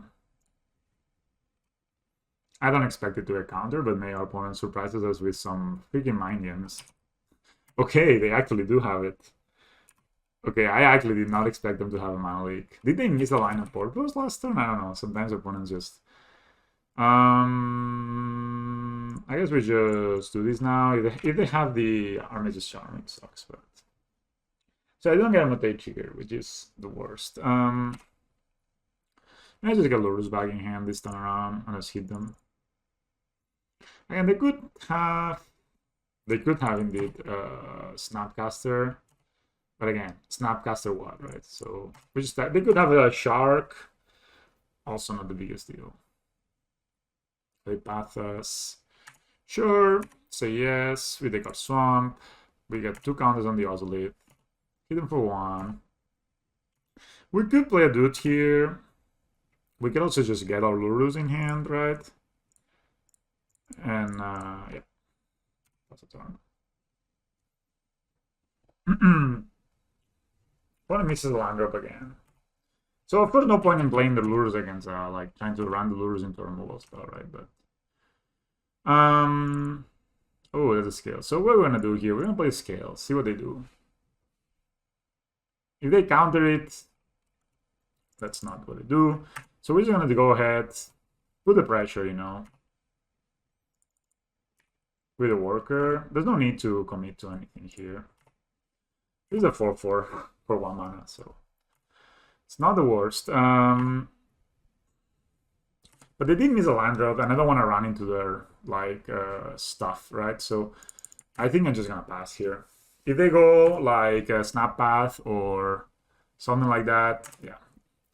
I don't expect it to get counter, but may our opponent surprises us with some freaking mind games. Okay, they actually do have it. Okay, I actually did not expect them to have a mana leak. Did they miss a line of purpose last turn? I don't know. Sometimes opponents just... I guess we just do this now. If they have the Armage's Charm, it sucks, but... So I don't get a mutate trigger, which is the worst. I just get Lurrus back in hand this time around and just hit them. Again, they could have... They could have indeed Snapcaster, but again, Snapcaster what, right? So we just they could have a Shark, also not the biggest deal. They path us. Sure, say yes. We take our Swamp. We get 2 counters on the Ozolith. Hit them for 1. We could play a Dude here. We could also just get our Lurrus in hand, right? And yeah, that's a turn. What misses the land drop again. So of course no point in playing the Lurrus against like trying to run the Lurrus into a removal spell, right? But oh, there's a scale. So what we're gonna do here, we're gonna play scale, see what they do. If they counter it, that's not what they do. So we're just gonna go ahead, put the pressure, you know, with a worker. There's no need to commit to anything here. This is a 4/4 for 1 mana, so it's not the worst. But they did miss a land drop, and I don't want to run into their like stuff, right? So I think I'm just gonna pass here. If they go like a Snap Path or something like that, yeah,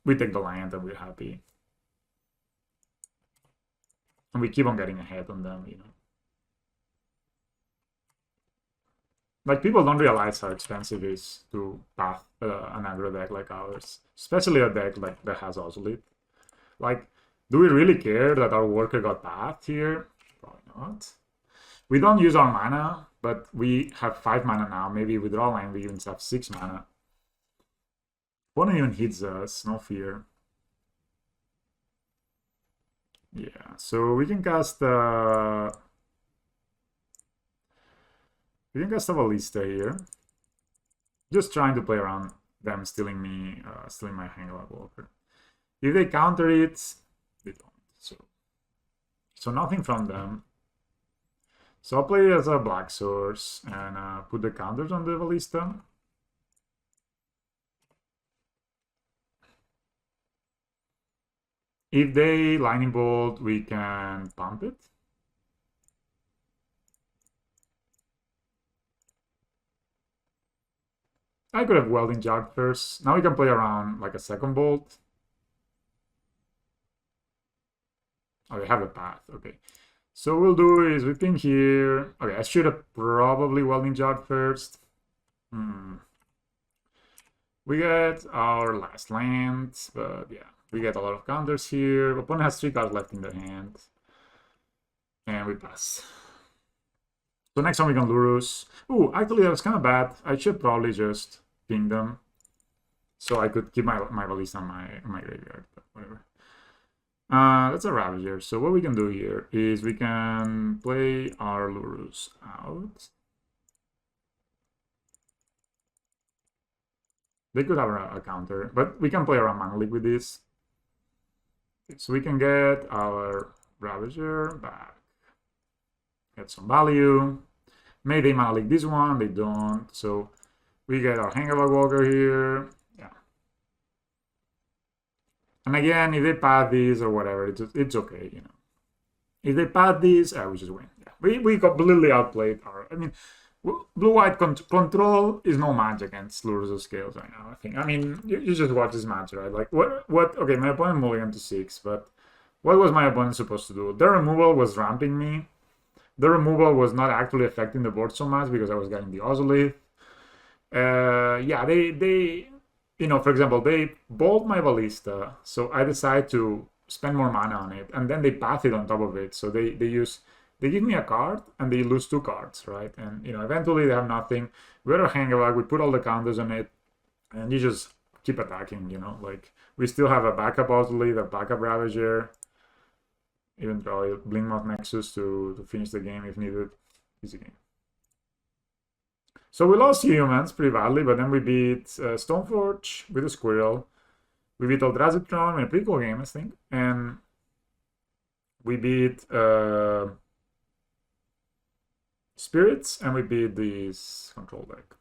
we take the land and we're happy. And we keep on getting ahead on them, you know. Like, people don't realize how expensive it is to path an aggro deck like ours. Especially a deck like that has Ozolith. Like, do we really care that our worker got pathed here? Probably not. We don't use our mana, but we have 5 mana now. Maybe we draw land, we even have 6 mana. Opponent even hits us, no fear. Yeah, so we can cast a Ballista here. Just trying to play around them stealing my Hanglag Walker. If they counter it, they don't. So nothing from them. So I'll play it as a black source and put the counters on the Ballista. If they Lightning Bolt, we can pump it. I could have Welding Jar first. Now we can play around like a second bolt. Oh, we have a path. Okay. So what we'll do is we ping here. Okay, I should have probably Welding Jar first. We get our last land, but yeah, we get a lot of counters here. Opponent has 3 cards left in their hand. And we pass. So next time we can Lurrus. Ooh, actually that was kind of bad. I should probably just ping them. So I could keep my Ballista on my graveyard, but whatever. That's a Ravager. So what we can do here is we can play our Lurrus out. They could have a counter, but we can play around Mana Leak with this. So we can get our Ravager back. Get some value. Maybe they Mana Leak this one, they don't. So we get our Hanglag Walker here. Yeah. And again, if they path these or whatever, it's okay, you know. If they path these, we just win. Yeah. We completely outplayed our. I mean, blue-white control is no match against Lurrus Scales right now, I think. I mean, you just watch this match, right? Like, what? Okay, my opponent mulliganed to 6, but what was my opponent supposed to do? Their removal was ramping me. The removal was not actually affecting the board so much because I was getting the Ozolith. Yeah, they, you know, for example, they bolt my Ballista, so I decide to spend more mana on it, and then they path it on top of it. So they give me a card, and they lose 2 cards, right? And, you know, eventually they have nothing. We have a Hanglag, we put all the counters on it, and you just keep attacking, you know? Like, we still have a backup Ozolith, a backup Ravager, even draw a Blinkmoth Nexus to finish the game if needed. Easy game. So we lost humans pretty badly, but then we beat Stoneforge with a Squirrel. We beat Eldrazi Tron in a pretty cool game, I think. And we beat Spirits, and we beat this control deck.